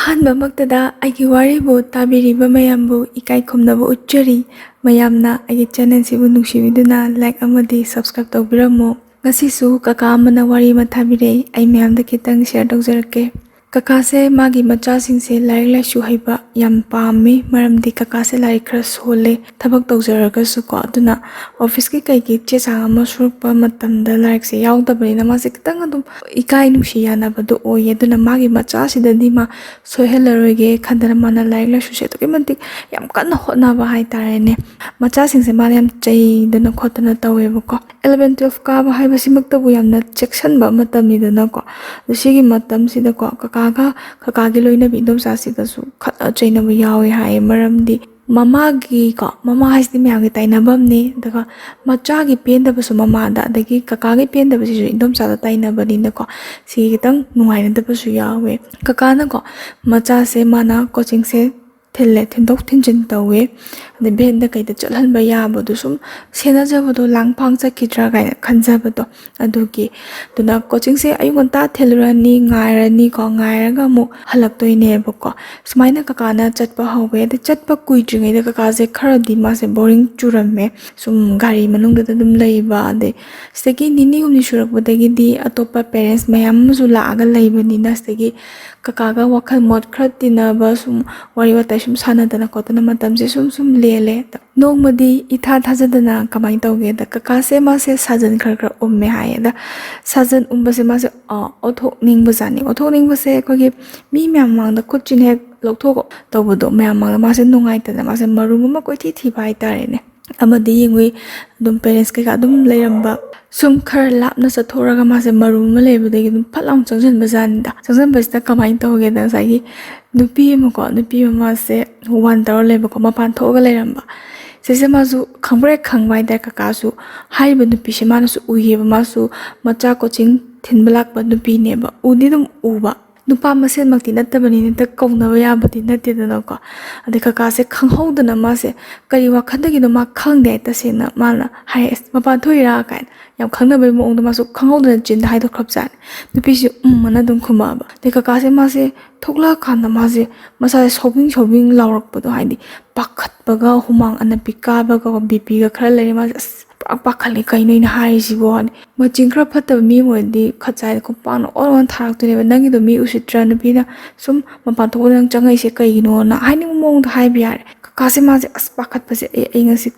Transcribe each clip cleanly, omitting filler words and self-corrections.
ꯑꯍꯥꯟꯕꯃꯛꯇꯗ ꯑꯩꯒꯤ ꯋꯥꯔꯤꯕꯨ ꯇꯥꯕꯤꯔꯤꯕ ꯃꯌꯥꯝꯕꯨ ꯏꯀꯥꯏ ꯈꯨꯝꯅꯕ ꯎꯠꯆꯔꯤ꯫ ꯃꯌꯥꯝꯅ ꯑꯩꯒꯤ ꯆꯦꯅꯦꯜꯁꯤꯕꯨ ꯅꯨꯡꯁꯤꯕꯤꯗꯨꯅ ꯂꯥꯏꯛ ꯑꯃꯗꯤ ꯁꯕꯁꯀ꯭ꯔꯥꯏꯕ ꯇꯧꯕꯤꯔꯝꯃꯨ꯫ ꯉꯁꯤꯁꯨ ꯀꯀꯥ ꯑꯃꯅ ꯋꯥꯔꯤ ꯑꯃ ꯊꯥꯕꯤꯔꯛꯏ, ꯑꯩ ꯃꯌꯥꯝꯗ ꯈꯤꯇꯪ ꯁꯦꯌꯔ ꯇꯧꯖꯔꯛꯀꯦ꯫ ꯀꯀꯥꯁꯦ ꯃꯥꯒꯤ ꯃꯆꯥꯁꯤꯡꯁꯦ ꯂꯥꯏꯔꯤꯛ ꯂꯥꯏꯁꯨ ꯍꯩꯕ ꯌꯥꯝ ꯄꯥꯝꯃꯤ, ꯃꯔꯝꯗꯤ ꯀꯀꯥꯁꯦ ꯂꯥꯏꯔꯤꯛ ꯈꯔ ꯁꯣꯜꯂꯦ ꯊꯕꯛ ꯇꯧꯖꯔꯒꯁꯨꯀꯣ, ꯑꯗꯨꯅ ꯑꯣꯐꯤꯁꯀꯤ ꯀꯩꯒꯤ ꯆꯦ ꯆꯥꯡ ꯑꯃ ꯁꯨꯔꯛꯄ ꯃꯇꯝꯗ ꯂꯥꯏꯔꯤꯛꯁꯦ ꯌꯥꯎꯗꯕꯅꯤꯅ ꯃꯥꯁꯦ ꯈꯤꯇꯪ ꯑꯗꯨꯝ ꯏꯀꯥꯏ ꯅꯨꯡꯁꯤ ꯌꯥꯅꯕꯗꯣ ꯑꯣꯏꯌꯦ꯫ ꯑꯗꯨꯅ ꯃꯥꯒꯤ ꯃꯆꯥꯁꯤꯗꯗꯤ ꯃꯥ ꯁꯣꯏꯍꯜꯂꯔꯣꯏꯒꯦ ꯈꯟꯗꯅ ꯃꯥꯅ ꯂꯥꯏꯔꯤꯛ ꯂꯥꯏꯁꯨꯁꯦ ꯑꯗꯨꯛꯀꯤ ꯃꯇꯤꯛ ꯌꯥꯝ ꯀꯟꯅ ꯍꯣꯠꯅꯕ ꯍꯥꯏꯇꯥꯔꯦꯅꯦ꯫ ꯃꯆꯥꯁꯤꯡꯁꯦ ꯃꯥꯅ ꯌꯥꯝ ꯆꯩꯗꯅ ꯈꯣꯠꯇꯅ ꯇꯧꯋꯦꯕꯀꯣ꯫ 11-12 ꯀꯥꯕ ꯍꯥꯏꯕꯁꯤꯃꯛꯇꯕꯨ ꯌꯥꯝꯅ ꯆꯦꯛꯁꯤꯟꯕ ꯃꯇꯝꯅꯤꯗꯅꯀꯣ꯫ ꯑꯗꯣ ꯁꯤꯒꯤ ꯃꯇꯝꯁꯤꯗꯀꯣ ꯀꯀꯥꯒꯤ ꯂꯣꯏꯅꯕꯤ ꯏꯗꯣꯝꯆꯥꯁꯤꯒꯁꯨ ꯈꯠꯅ ꯆꯩꯅꯕ ꯌꯥꯎꯋꯦ ꯍꯥꯏꯌꯦ꯫ ꯃꯔꯝꯗꯤ ꯃꯃꯥ ꯍꯥꯏꯁꯤꯗꯤ ꯃꯌꯥꯝꯒꯤ ꯇꯥꯏꯅꯐꯝꯅꯤ, ꯑꯗꯨꯒ ꯃꯆꯥꯒꯤ ꯄꯦꯟꯗꯕꯁꯨ ꯃꯃꯥꯗ, ꯑꯗꯒꯤ ꯀꯀꯥꯒꯤ ꯄꯦꯟꯗꯕꯁꯤꯁꯨ ꯏꯗꯣꯝꯆꯥꯗ ꯇꯥꯏꯅꯕꯅꯤꯅꯀꯣ ꯁꯤꯒꯤ ꯈꯤꯇꯪ ꯅꯨꯡꯉꯥꯏꯅꯗꯕꯁꯨ ꯌꯥꯎꯋꯦ꯫ ꯀꯀꯥꯅꯀꯣ ꯃꯆꯥꯁꯦ ꯃꯥꯅ ꯀꯣꯆꯤꯡꯁꯦ ꯊꯤꯟꯗꯣꯛ ꯊꯤꯟꯖꯤꯟ ꯇꯧꯋꯦ, ꯑꯗꯩ ꯚꯦꯟꯗ ꯀꯩꯗ ꯆꯠꯍꯟꯕ ꯌꯥꯕꯗꯣ ꯁꯨꯝ ꯁꯦꯟꯅꯖꯕꯗꯣ, ꯂꯥꯡꯐꯥꯡ ꯆꯠꯈꯤꯗ꯭ꯔꯥ ꯀꯥꯏꯅ ꯈꯟꯖꯕꯗꯣ ꯑꯗꯨꯅ ꯀꯣꯆꯤꯡꯁꯦ ꯑꯌꯨꯛ ꯉꯟꯇꯥ ꯊꯤꯜꯂꯨꯔꯅꯤ, ꯉꯥꯏꯔꯒ ꯑꯃꯨꯛ ꯍꯜꯂꯛꯇꯣꯏꯅꯦꯕꯀꯣ꯫ ꯁꯨꯃꯥꯏꯅ ꯀꯀꯥꯅ ꯆꯠꯄ ꯍꯧꯋꯦ꯫ ꯑꯗꯩ ꯆꯠꯄ ꯀꯨꯏꯗ꯭ꯔꯤꯉꯩꯗ ꯀꯀꯥꯁꯦ ꯈꯔꯗꯤ ꯃꯥꯁꯦ ꯕꯣꯔꯤꯡ ꯆꯨꯔꯝꯃꯦ, ꯁꯨꯝ ꯒꯥꯔꯤ ꯃꯅꯨꯡꯗ ꯑꯗꯨꯝ ꯂꯩꯕ꯫ ꯑꯗꯩ ꯁꯤꯗꯒꯤ ꯅꯤꯅꯤ ꯍꯨꯝꯅꯤ ꯁꯨꯔꯛꯄꯗꯒꯤꯗꯤ ꯑꯇꯣꯞꯄ ꯄꯦꯔꯦꯟꯁ ꯃꯌꯥꯝ ꯑꯃꯁꯨ ꯂꯥꯛꯑꯒ ꯂꯩꯕꯅꯤꯅ ꯁꯤꯗꯒꯤ ꯀꯀꯥꯒ ꯋꯥꯈꯜ ꯃꯣꯠ ꯈꯔ ꯇꯤꯟꯅꯕ, ꯁꯨꯝ ꯋꯥꯔꯤ ꯋꯥꯇꯥꯏ ꯁꯨꯝ ꯁꯥꯟꯅꯗꯅ ꯈꯣꯠꯇꯅ ꯃꯇꯝꯁꯦ ꯁꯨꯝ ꯂꯦꯜꯂꯦ꯫ ꯅꯣꯡꯃꯗꯤ ꯏꯊꯥ ꯊꯥꯖꯗꯅ ꯀꯃꯥꯏꯅ ꯇꯧꯒꯦꯗ ꯀꯀꯥꯁꯦ ꯃꯥꯁꯦ ꯁꯥꯖꯟ ꯈꯔ ꯎꯝꯃꯦ ꯍꯥꯏꯌꯦ꯫ ꯑꯗ ꯁꯥꯖꯟ ꯎꯝꯕꯁꯦ ꯃꯥꯁꯦ ꯑꯣꯊꯣꯛꯅꯤꯡꯕꯖꯥꯠꯅꯤ꯫ ꯑꯣꯊꯣꯛꯅꯤꯡꯕꯁꯦ ꯑꯩꯈꯣꯏꯒꯤ ꯃꯤ ꯃꯌꯥꯝ ꯃꯃꯥꯡꯗ ꯈꯨꯠꯁꯤꯅ ꯍꯦꯛ ꯂꯧꯊꯣꯛ ꯇꯧꯕꯗꯣ ꯃꯌꯥꯝ ꯃꯃꯥꯡꯗ ꯃꯥꯁꯦ ꯅꯨꯡꯉꯥꯏꯇꯗꯅ ꯃꯥꯁꯦ ꯃꯔꯨꯝ ꯑꯃ ꯀꯣꯏꯊꯤ ꯊꯤꯕ ꯍꯥꯏꯇꯥꯔꯦꯅꯦ꯫ ꯑꯃꯗꯤ ꯌꯦꯡꯉꯨꯏ, ꯑꯗꯨꯝ ꯄꯦꯔꯦꯟꯁ ꯀꯩꯀꯥ ꯑꯗꯨꯝ ꯂꯩꯔꯝꯕ ꯁꯨꯝ ꯈꯔ ꯂꯥꯞꯅ ꯆꯠꯊꯣꯛꯑꯒ ꯃꯥꯁꯦ ꯃꯔꯨꯝ ꯑꯃ ꯂꯩꯕꯗꯒꯤ ꯑꯗꯨꯝ ꯐꯠ ꯂꯥꯎꯅ ꯆꯪꯁꯤꯟꯕꯖꯥꯠꯅꯤꯗ꯫ ꯆꯪꯁꯤꯟꯕꯁꯤꯗ ꯀꯃꯥꯏꯅ ꯇꯧꯒꯦꯗ ꯉꯁꯥꯏꯒꯤ ꯅꯨꯄꯤ ꯑꯃꯁꯦ ꯋꯥꯟ ꯇꯧꯔ ꯂꯩꯕꯀꯣ, ꯃꯄꯥꯟ ꯊꯣꯛꯑꯒ ꯂꯩꯔꯝꯕ꯫ ꯁꯤꯁꯦ ꯃꯥꯁꯨ ꯈꯪꯕ ꯍꯥꯏꯇꯥꯔꯦ ꯀꯀꯥꯁꯨ꯫ ꯍꯥꯏꯔꯤꯕ ꯅꯨꯄꯤꯁꯦ ꯃꯥꯅꯁꯨ ꯎꯏꯌꯦꯕ, ꯃꯥꯁꯨ ꯃꯆꯥ ꯀꯣꯆꯤꯡ ꯊꯤꯟꯕ ꯂꯥꯛꯄ ꯅꯨꯄꯤꯅꯦꯕ, ꯎꯗꯤ ꯑꯗꯨꯝ ꯎꯕ, ꯅꯨꯄꯥ ꯃꯁꯦꯟꯃꯛꯇꯤ ꯅꯠꯇꯕꯅꯤꯅ ꯍꯦꯛꯇ ꯀꯧꯅꯕ ꯌꯥꯕꯗꯤ ꯅꯠꯇꯦꯗꯅꯀꯣ꯫ ꯑꯗꯩ ꯀꯀꯥꯁꯦ ꯈꯪꯍꯧꯗꯅ ꯃꯥꯁꯦ ꯀꯔꯤ ꯋꯥꯈꯜꯗꯒꯤꯅꯣ ꯃꯥ ꯈꯪꯗꯦ, ꯇꯁꯦꯡꯅ ꯃꯥꯅ ꯍꯥꯏꯔꯛꯑꯦ ꯃꯄꯥꯟ ꯊꯣꯛꯏꯔꯥ ꯀꯥꯏꯅ ꯌꯥꯝ ꯈꯪꯅꯕꯒꯤ ꯃꯑꯣꯡꯗ ꯃꯥꯁꯨ ꯈꯪꯍꯧꯗꯅ ꯆꯤꯟꯗ ꯍꯥꯏꯗꯣꯛꯈ꯭ꯔꯕꯖꯥꯠꯅꯤ꯫ ꯅꯨꯄꯤꯁꯦ ꯑꯅ ꯑꯗꯨꯝ ꯈꯨꯝꯃꯛꯑꯕ꯫ ꯑꯗꯩ ꯀꯀꯥꯁꯦ ꯃꯥꯁꯦ ꯊꯣꯛꯂꯛꯑꯀꯥꯟꯗ ꯃꯥꯁꯦ ꯃꯁꯥꯁꯦ ꯁꯧꯕꯤꯡ ꯂꯥꯎꯔꯛꯄꯗꯣ, ꯍꯥꯏꯗꯤ ꯄꯥꯈꯠꯄꯒ, ꯍꯨꯃꯥꯡ ꯑꯅꯞꯄꯤ ꯀꯥꯕꯒ, ꯕꯤꯄꯤꯒ ꯈꯔ ꯂꯩꯔꯦ ꯃꯥꯁꯦ꯫ ꯄꯨꯔꯥ ꯄꯥꯈꯠꯂꯦ, ꯀꯩꯅꯣ ꯑꯩꯅ ꯍꯥꯏꯔꯤꯁꯤꯕꯣ꯫ ꯃꯆꯤꯡ ꯈꯔ ꯐꯠꯇꯕ ꯃꯤ ꯑꯣꯏꯔꯗꯤ ꯈꯠꯆꯥꯏꯗ ꯈꯨꯄꯥꯛꯅ ꯑꯣꯟ ꯊꯥꯔꯛꯇꯣꯏꯅꯦꯕ꯫ ꯅꯪꯒꯤꯗꯣ ꯃꯤ ꯎꯁꯤꯠꯇ꯭ꯔꯥ, ꯅꯨꯄꯤꯅ ꯁꯨꯝ ꯃꯄꯥꯟ ꯊꯣꯛꯄꯗ ꯅꯪ ꯆꯪꯉꯛꯏꯁꯦ ꯀꯩꯒꯤꯅꯣꯅ ꯍꯥꯏꯅꯤꯡꯕ ꯃꯑꯣꯡꯗ ꯍꯥꯏꯕ ꯌꯥꯔꯦ꯫ ꯀꯀꯥꯁꯦ ꯃꯥꯁꯦ ꯄꯥꯈꯠꯄꯁꯦ ꯑꯩ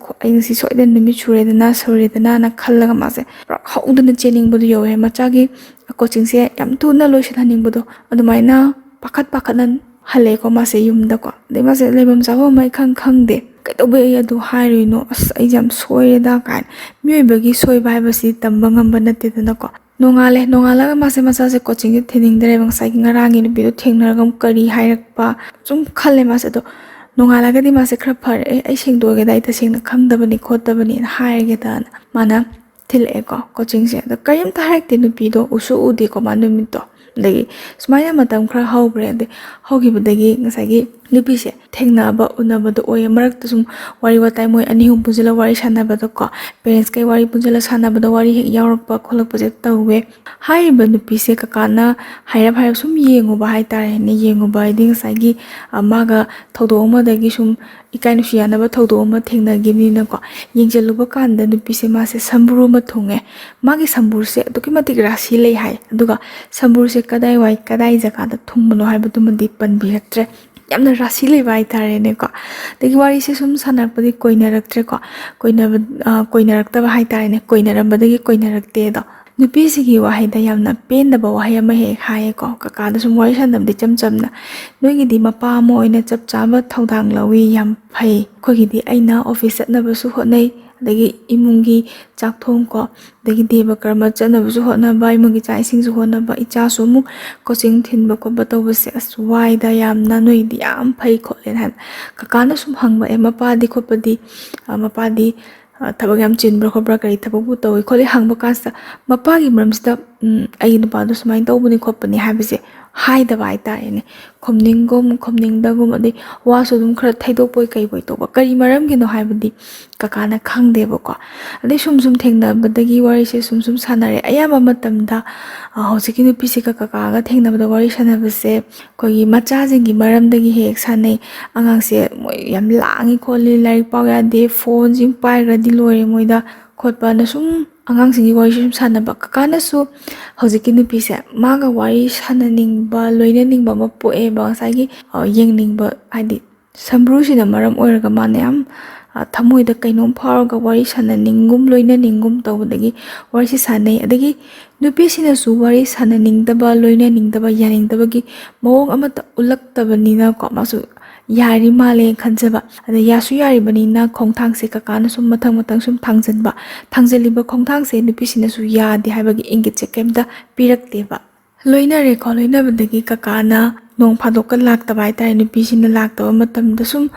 ꯉꯁꯤ ꯁꯣꯏꯗꯅ ꯅꯨꯃꯤꯠ ꯁꯨꯔꯦꯗꯅ ꯈꯜꯂꯒ ꯃꯥꯁꯦ ꯄꯨꯔꯥ ꯍꯧꯗꯅ ꯆꯦꯟꯅꯤꯡꯕꯗꯣ ꯌꯧꯋꯦ꯫ ꯃꯆꯥꯒꯤ ꯀꯣꯆꯤꯡꯁꯦ ꯌꯥꯝ ꯊꯨꯅ ꯂꯣꯏꯁꯤꯟꯍꯟꯅꯤꯡꯕꯗꯣ, ꯑꯗꯨꯃꯥꯏꯅ ꯄꯥꯈꯠꯅ ꯍꯜꯂꯦꯀꯣ ꯃꯥꯁꯦ ꯌꯨꯝꯗꯀꯣ꯫ ꯑꯗꯩ ꯃꯥꯁꯦ ꯂꯩꯐꯝ ꯆꯥꯐꯝ ꯑꯃ ꯈꯪꯗꯦ, ꯀꯩꯗꯧꯕꯩ ꯑꯩ ꯑꯗꯨ ꯍꯥꯏꯔꯨꯏꯅꯣ, ꯑꯩꯁꯦ ꯌꯥꯝ ꯁꯣꯏꯔꯦꯗ ꯀꯥꯏꯅ꯫ ꯃꯤꯑꯣꯏꯕꯒꯤ ꯁꯣꯏꯕ ꯍꯥꯏꯕꯁꯤ ꯇꯝꯕ ꯉꯝꯕ ꯅꯠꯇꯦꯗꯅꯀꯣ꯫ ꯅꯣꯡꯉꯥꯜꯂꯒ ꯃꯆꯥꯁꯦ ꯀꯣꯆꯤꯡꯁꯦ ꯊꯤꯟꯅꯤꯡꯗ꯭ꯔꯦꯕ꯫ ꯉꯁꯥꯏꯒꯤ ꯉꯔꯥꯡꯒꯤ ꯅꯨꯄꯤꯗꯣ ꯊꯦꯡꯅꯔꯒ ꯑꯃꯨꯛ ꯀꯔꯤ ꯍꯥꯏꯔꯛꯄ ꯁꯨꯝ ꯈꯜꯂꯦ ꯃꯥꯁꯦ꯫ ꯑꯗꯣ ꯅꯣꯡꯉꯥꯜꯂꯒꯗꯤ ꯃꯥꯁꯦ ꯈꯔ ꯐꯔꯦ, ꯑꯩ ꯁꯦꯡꯗꯣꯛꯑꯒꯦꯗ, ꯑꯩ ꯇꯁꯦꯡꯅ ꯈꯪꯗꯕꯅꯤ ꯈꯣꯠꯇꯕꯅꯤꯅ ꯍꯥꯏꯔꯒꯦꯗꯅ ꯃꯥꯅ ꯊꯤꯜꯂꯛꯑꯦꯀꯣ ꯀꯣꯆꯤꯡꯁꯦ꯫ ꯑꯗꯣ ꯀꯔꯤꯝꯇ ꯍꯥꯏꯔꯛꯇꯦ ꯅꯨꯄꯤꯗꯣ, ꯎꯗꯦꯀꯣ ꯃꯥ ꯅꯨꯃꯤꯠꯇꯣ꯫ ꯑꯗꯒꯤ ꯁꯨꯃꯥꯏꯅ ꯃꯇꯝꯈꯔ ꯍꯧꯈ꯭ꯔꯦ꯫ ꯑꯗꯩ ꯍꯧꯈꯤꯕꯗꯒꯤ ꯉꯁꯥꯏꯒꯤ ꯅꯨꯄꯤꯁꯦ ꯎꯅꯕꯗꯣ ꯑꯣꯏꯌꯦ꯫ ꯃꯔꯛꯇ ꯁꯨꯝ ꯋꯥꯔꯤ ꯋꯥꯇꯥꯏ ꯃꯣꯏ ꯑꯅꯤ ꯑꯍꯨꯝ ꯄꯨꯟꯁꯤꯜꯂꯒ ꯋꯥꯔꯤ ꯁꯥꯟꯅꯕꯗꯀꯣ, ꯄꯦꯔꯦꯟꯁ ꯀꯩ ꯋꯥꯔꯤ ꯄꯨꯟꯁꯤꯜꯂꯒ ꯁꯥꯟꯅꯕꯗ ꯋꯥꯔꯤ ꯍꯦꯛ ꯌꯥꯎꯔꯛꯄ ꯈꯣꯠꯂꯛꯄꯁꯦ ꯇꯧꯋꯦ꯫ ꯍꯥꯏꯔꯤꯕ ꯅꯨꯄꯤꯁꯦ ꯀꯀꯥꯅ ꯍꯥꯏꯔꯞ ꯁꯨꯝ ꯌꯦꯡꯉꯨꯕ ꯍꯥꯏꯇꯥꯔꯦꯅꯦ꯫ ꯌꯦꯡꯉꯨꯕ ꯍꯥꯏꯗꯤ ꯉꯁꯥꯏꯒꯤ ꯃꯥꯒ ꯊꯧꯗꯣꯛ ꯑꯃꯗꯒꯤ ꯁꯨꯝ ꯏꯀꯥꯏ ꯅꯨꯡꯁꯤ ꯌꯥꯅꯕ ꯊꯧꯗꯣꯛ ꯑꯃ ꯊꯦꯡꯅꯈꯤꯕꯅꯤꯅꯀꯣ, ꯌꯦꯡꯁꯤꯜꯂꯨꯕ ꯀꯥꯟꯗ ꯅꯨꯄꯤꯁꯦ ꯃꯥꯁꯦ ꯁꯝꯕꯨꯔ ꯑꯃ ꯊꯨꯡꯉꯦ꯫ ꯃꯥꯒꯤ ꯁꯝꯕꯨꯔꯁꯦ ꯑꯗꯨꯛꯀꯤ ꯃꯇꯤꯛ ꯔꯥꯁꯤ ꯂꯩ ꯍꯥꯏ꯫ ꯑꯗꯨꯒ ꯁꯝꯕꯨꯔꯁꯦ ꯀꯗꯥꯏ ꯖꯒꯥꯗ ꯊꯨꯡꯕꯅꯣ ꯍꯥꯏꯕꯗꯨꯃꯗꯤ ꯄꯟꯕꯤꯔꯛꯇ꯭ꯔꯦ꯫ ꯌꯥꯝꯅ ꯔꯥꯁꯤ ꯂꯩꯕ ꯍꯥꯏꯇꯥꯔꯦꯅꯦꯀꯣ꯫ ꯑꯗꯒꯤ ꯋꯥꯔꯤꯁꯦ ꯁꯨꯝ ꯁꯥꯟꯅꯔꯛꯄꯗꯤ ꯀꯣꯏꯅꯔꯛꯇ꯭ꯔꯦꯀꯣ, ꯀꯣꯏꯅꯔꯛꯇꯕ ꯍꯥꯏꯇꯥꯔꯦꯅꯦ, ꯀꯣꯏꯅꯔꯝꯕꯗꯒꯤ ꯀꯣꯏꯅꯔꯛꯇꯦꯗꯣ꯫ ꯅꯨꯄꯤꯁꯤꯒꯤ ꯋꯥꯍꯩꯗ ꯌꯥꯝꯅ ꯄꯦꯟꯗꯕ ꯋꯥꯍꯩ ꯑꯃ ꯍꯦꯛ ꯍꯥꯏꯌꯦꯀꯣ꯫ ꯀꯀꯥꯗ ꯁꯨꯝ ꯋꯥꯔꯤ ꯁꯥꯟꯅꯕꯗꯤ ꯏꯆꯝ ꯆꯝꯅ, ꯅꯣꯏꯒꯤꯗꯤ ꯃꯄꯥ ꯑꯃ ꯑꯣꯏꯅ ꯆꯞ ꯆꯥꯕ ꯊꯧꯗꯥꯡ ꯂꯧꯋꯤ, ꯌꯥꯝ ꯐꯩ꯫ ꯑꯩꯈꯣꯏꯒꯤꯗꯤ ꯑꯩꯅ ꯑꯣꯐꯤꯁ ꯆꯠꯅꯕꯁꯨ ꯍꯣꯠꯅꯩ, ꯑꯗꯒꯤ ꯏꯃꯨꯡꯒꯤ ꯆꯥꯛ ꯊꯣꯡꯀꯣ, ꯑꯗꯒꯤ ꯗꯦꯕ ꯀꯔꯃ ꯆꯠꯅꯕꯁꯨ ꯍꯣꯠꯅꯕ, ꯏꯃꯨꯡꯒꯤ ꯆꯥꯛ ꯏꯁꯤꯡꯁꯨ ꯍꯣꯠꯅꯕ, ꯏꯆꯥꯁꯨ ꯑꯃꯨꯛ ꯀꯣꯆꯤꯡ ꯊꯤꯟꯕ ꯈꯣꯠꯄ ꯇꯧꯕꯁꯦ ꯋꯥꯏꯗ ꯌꯥꯝꯅ, ꯅꯣꯏꯗꯤ ꯌꯥꯝ ꯐꯩ ꯈꯣꯠꯂꯦꯅ ꯍꯥꯏꯕ꯫ ꯀꯀꯥꯅ ꯁꯨꯝ ꯍꯪꯕ, ꯃꯄꯥꯗꯤ ꯊꯕꯛ ꯌꯥꯝ ꯆꯤꯟꯕ꯭ꯔꯥ ꯈꯣꯠꯄ꯭ꯔꯥ, ꯀꯔꯤ ꯊꯕꯛꯄꯨ ꯇꯧꯏ ꯈꯣꯠꯂꯤ ꯍꯪꯕ ꯀꯥꯟꯁꯤꯗ ꯃꯄꯥꯒꯤ ꯃꯔꯝꯁꯤꯗ ꯑꯩꯒꯤ ꯅꯨꯄꯥꯗꯣ ꯁꯨꯃꯥꯏꯅ ꯇꯧꯕꯅꯤ ꯈꯣꯠꯄꯅꯤ ꯍꯥꯏꯕꯁꯦ ꯍꯥꯏꯗꯕ ꯍꯥꯏꯇꯥꯔꯦꯅꯦ ꯈꯨꯝꯅꯤꯡꯒꯨꯝ ꯈꯨꯝꯅꯤꯡꯗꯒꯨꯝ ꯑꯗꯩ ꯋꯥꯁꯨ ꯑꯗꯨꯝ ꯈꯔ ꯊꯩꯗꯣꯛꯄꯣꯏ ꯀꯩꯕꯣꯏ ꯇꯧꯕ ꯀꯔꯤ ꯃꯔꯝꯒꯤꯅꯣ ꯍꯥꯏꯕꯗꯤ ꯀꯀꯥꯅ ꯈꯪꯗꯦꯕꯀꯣ ꯑꯗꯩ ꯁꯨꯝ ꯊꯦꯡꯅꯕꯗꯒꯤ ꯋꯥꯔꯤꯁꯦ ꯁꯨꯝ ꯁꯥꯟꯅꯔꯦ ꯑꯌꯥꯝꯕ ꯃꯇꯝꯗ ꯍꯧꯖꯤꯛꯀꯤ ꯅꯨꯄꯤꯁꯤꯒ ꯀꯀꯥꯒ ꯊꯦꯡꯅꯕꯗ ꯋꯥꯔꯤ ꯁꯥꯟꯅꯕꯁꯦ ꯑꯩꯈꯣꯏꯒꯤ ꯃꯆꯥꯁꯤꯡꯒꯤ ꯃꯔꯝꯗꯒꯤ ꯍꯦꯛ ꯁꯥꯟꯅꯩ ꯑꯉꯥꯡꯁꯦ ꯃꯣꯏ ꯌꯥꯝ ꯂꯥꯡꯉꯤ ꯈꯣꯠꯂꯤ ꯂꯥꯏꯔꯤꯛ ꯄꯥꯎ ꯌꯥꯗꯦ ꯐꯣꯟꯁꯤ ꯄꯥꯏꯈ꯭ꯔꯗꯤ ꯂꯣꯏꯔꯦ ꯃꯣꯏꯗ ꯈꯣꯠꯄꯅ ꯁꯨꯝ ꯑꯉꯥꯡꯁꯤꯡꯒꯤ ꯋꯥꯔꯤꯁꯨ ꯁꯨꯝ ꯁꯥꯟꯅꯕ ꯀꯀꯥꯅꯁꯨ ꯍꯧꯖꯤꯛꯀꯤ ꯅꯨꯄꯤꯁꯦ ꯃꯥꯒ ꯋꯥꯔꯤ ꯁꯥꯟꯅꯅꯤꯡꯕ ꯂꯣꯏꯅꯅꯤꯡꯕ ꯑꯃ ꯄꯣꯛꯑꯦꯕ ꯉꯁꯥꯏꯒꯤ ꯌꯦꯡꯅꯤꯡꯕ ꯍꯥꯏꯗꯤ ꯁꯝꯕ꯭ꯔꯨꯁꯤꯅ ꯃꯔꯝ ꯑꯣꯏꯔꯒ ꯃꯥꯅ ꯌꯥꯝ ꯊꯃꯣꯏꯗ ꯀꯩꯅꯣꯝ ꯐꯥꯎꯔꯒ ꯋꯥꯔꯤ ꯁꯥꯟꯅꯅꯤꯡꯒꯨꯝ ꯂꯣꯏꯅꯅꯤꯡꯒꯨꯝ ꯇꯧꯕꯗꯒꯤ ꯋꯥꯔꯤꯁꯤ ꯁꯥꯟꯅꯩ ꯑꯗꯒꯤ ꯅꯨꯄꯤꯁꯤꯅꯁꯨ ꯋꯥꯔꯤ ꯁꯥꯟꯅꯅꯤꯡꯗꯕ ꯂꯣꯏꯅꯅꯤꯡꯗꯕ ꯌꯥꯅꯤꯡꯗꯕꯒꯤ ꯃꯑꯣꯡ ꯑꯃꯠꯇ ꯎꯠꯂꯛꯇꯕꯅꯤꯅꯀꯣ ꯃꯥꯁꯨ ꯌꯥꯔꯤ ꯃꯥꯜꯂꯦ ꯈꯟꯖꯕ ꯑꯗ ꯌꯥꯁꯨ ꯌꯥꯔꯤꯕꯅꯤꯅ ꯈꯣꯡꯊꯥꯡꯁꯦ ꯀꯀꯥꯅ ꯁꯨം ꯃꯊꯪ ꯁꯨꯝ ꯊꯥꯡꯖꯜꯂꯤꯕ ꯈꯣꯡꯊꯥꯡꯁꯦ ꯅꯨꯄꯤꯁꯤꯅꯁꯨ ꯌꯥꯗꯦ ꯍꯥꯏꯕꯒꯤ ꯏꯪꯒꯤꯠꯁꯦ ꯀꯩꯝꯇ ꯄꯤꯔꯛꯇꯦꯕ ꯂꯣꯏꯅꯔꯦꯀꯣ ꯂꯣꯏꯅꯕꯗꯒꯤ ꯀꯀꯥꯅ ꯅꯣꯡ ꯐꯥꯗꯣꯛꯀ ꯂꯥꯛꯇꯕ ꯍꯥꯏꯇꯥꯔꯦ ꯅꯨꯄꯤꯁꯤꯅ ꯂꯥꯛꯇꯕ ꯃꯇꯝꯗ ꯁꯨꯝ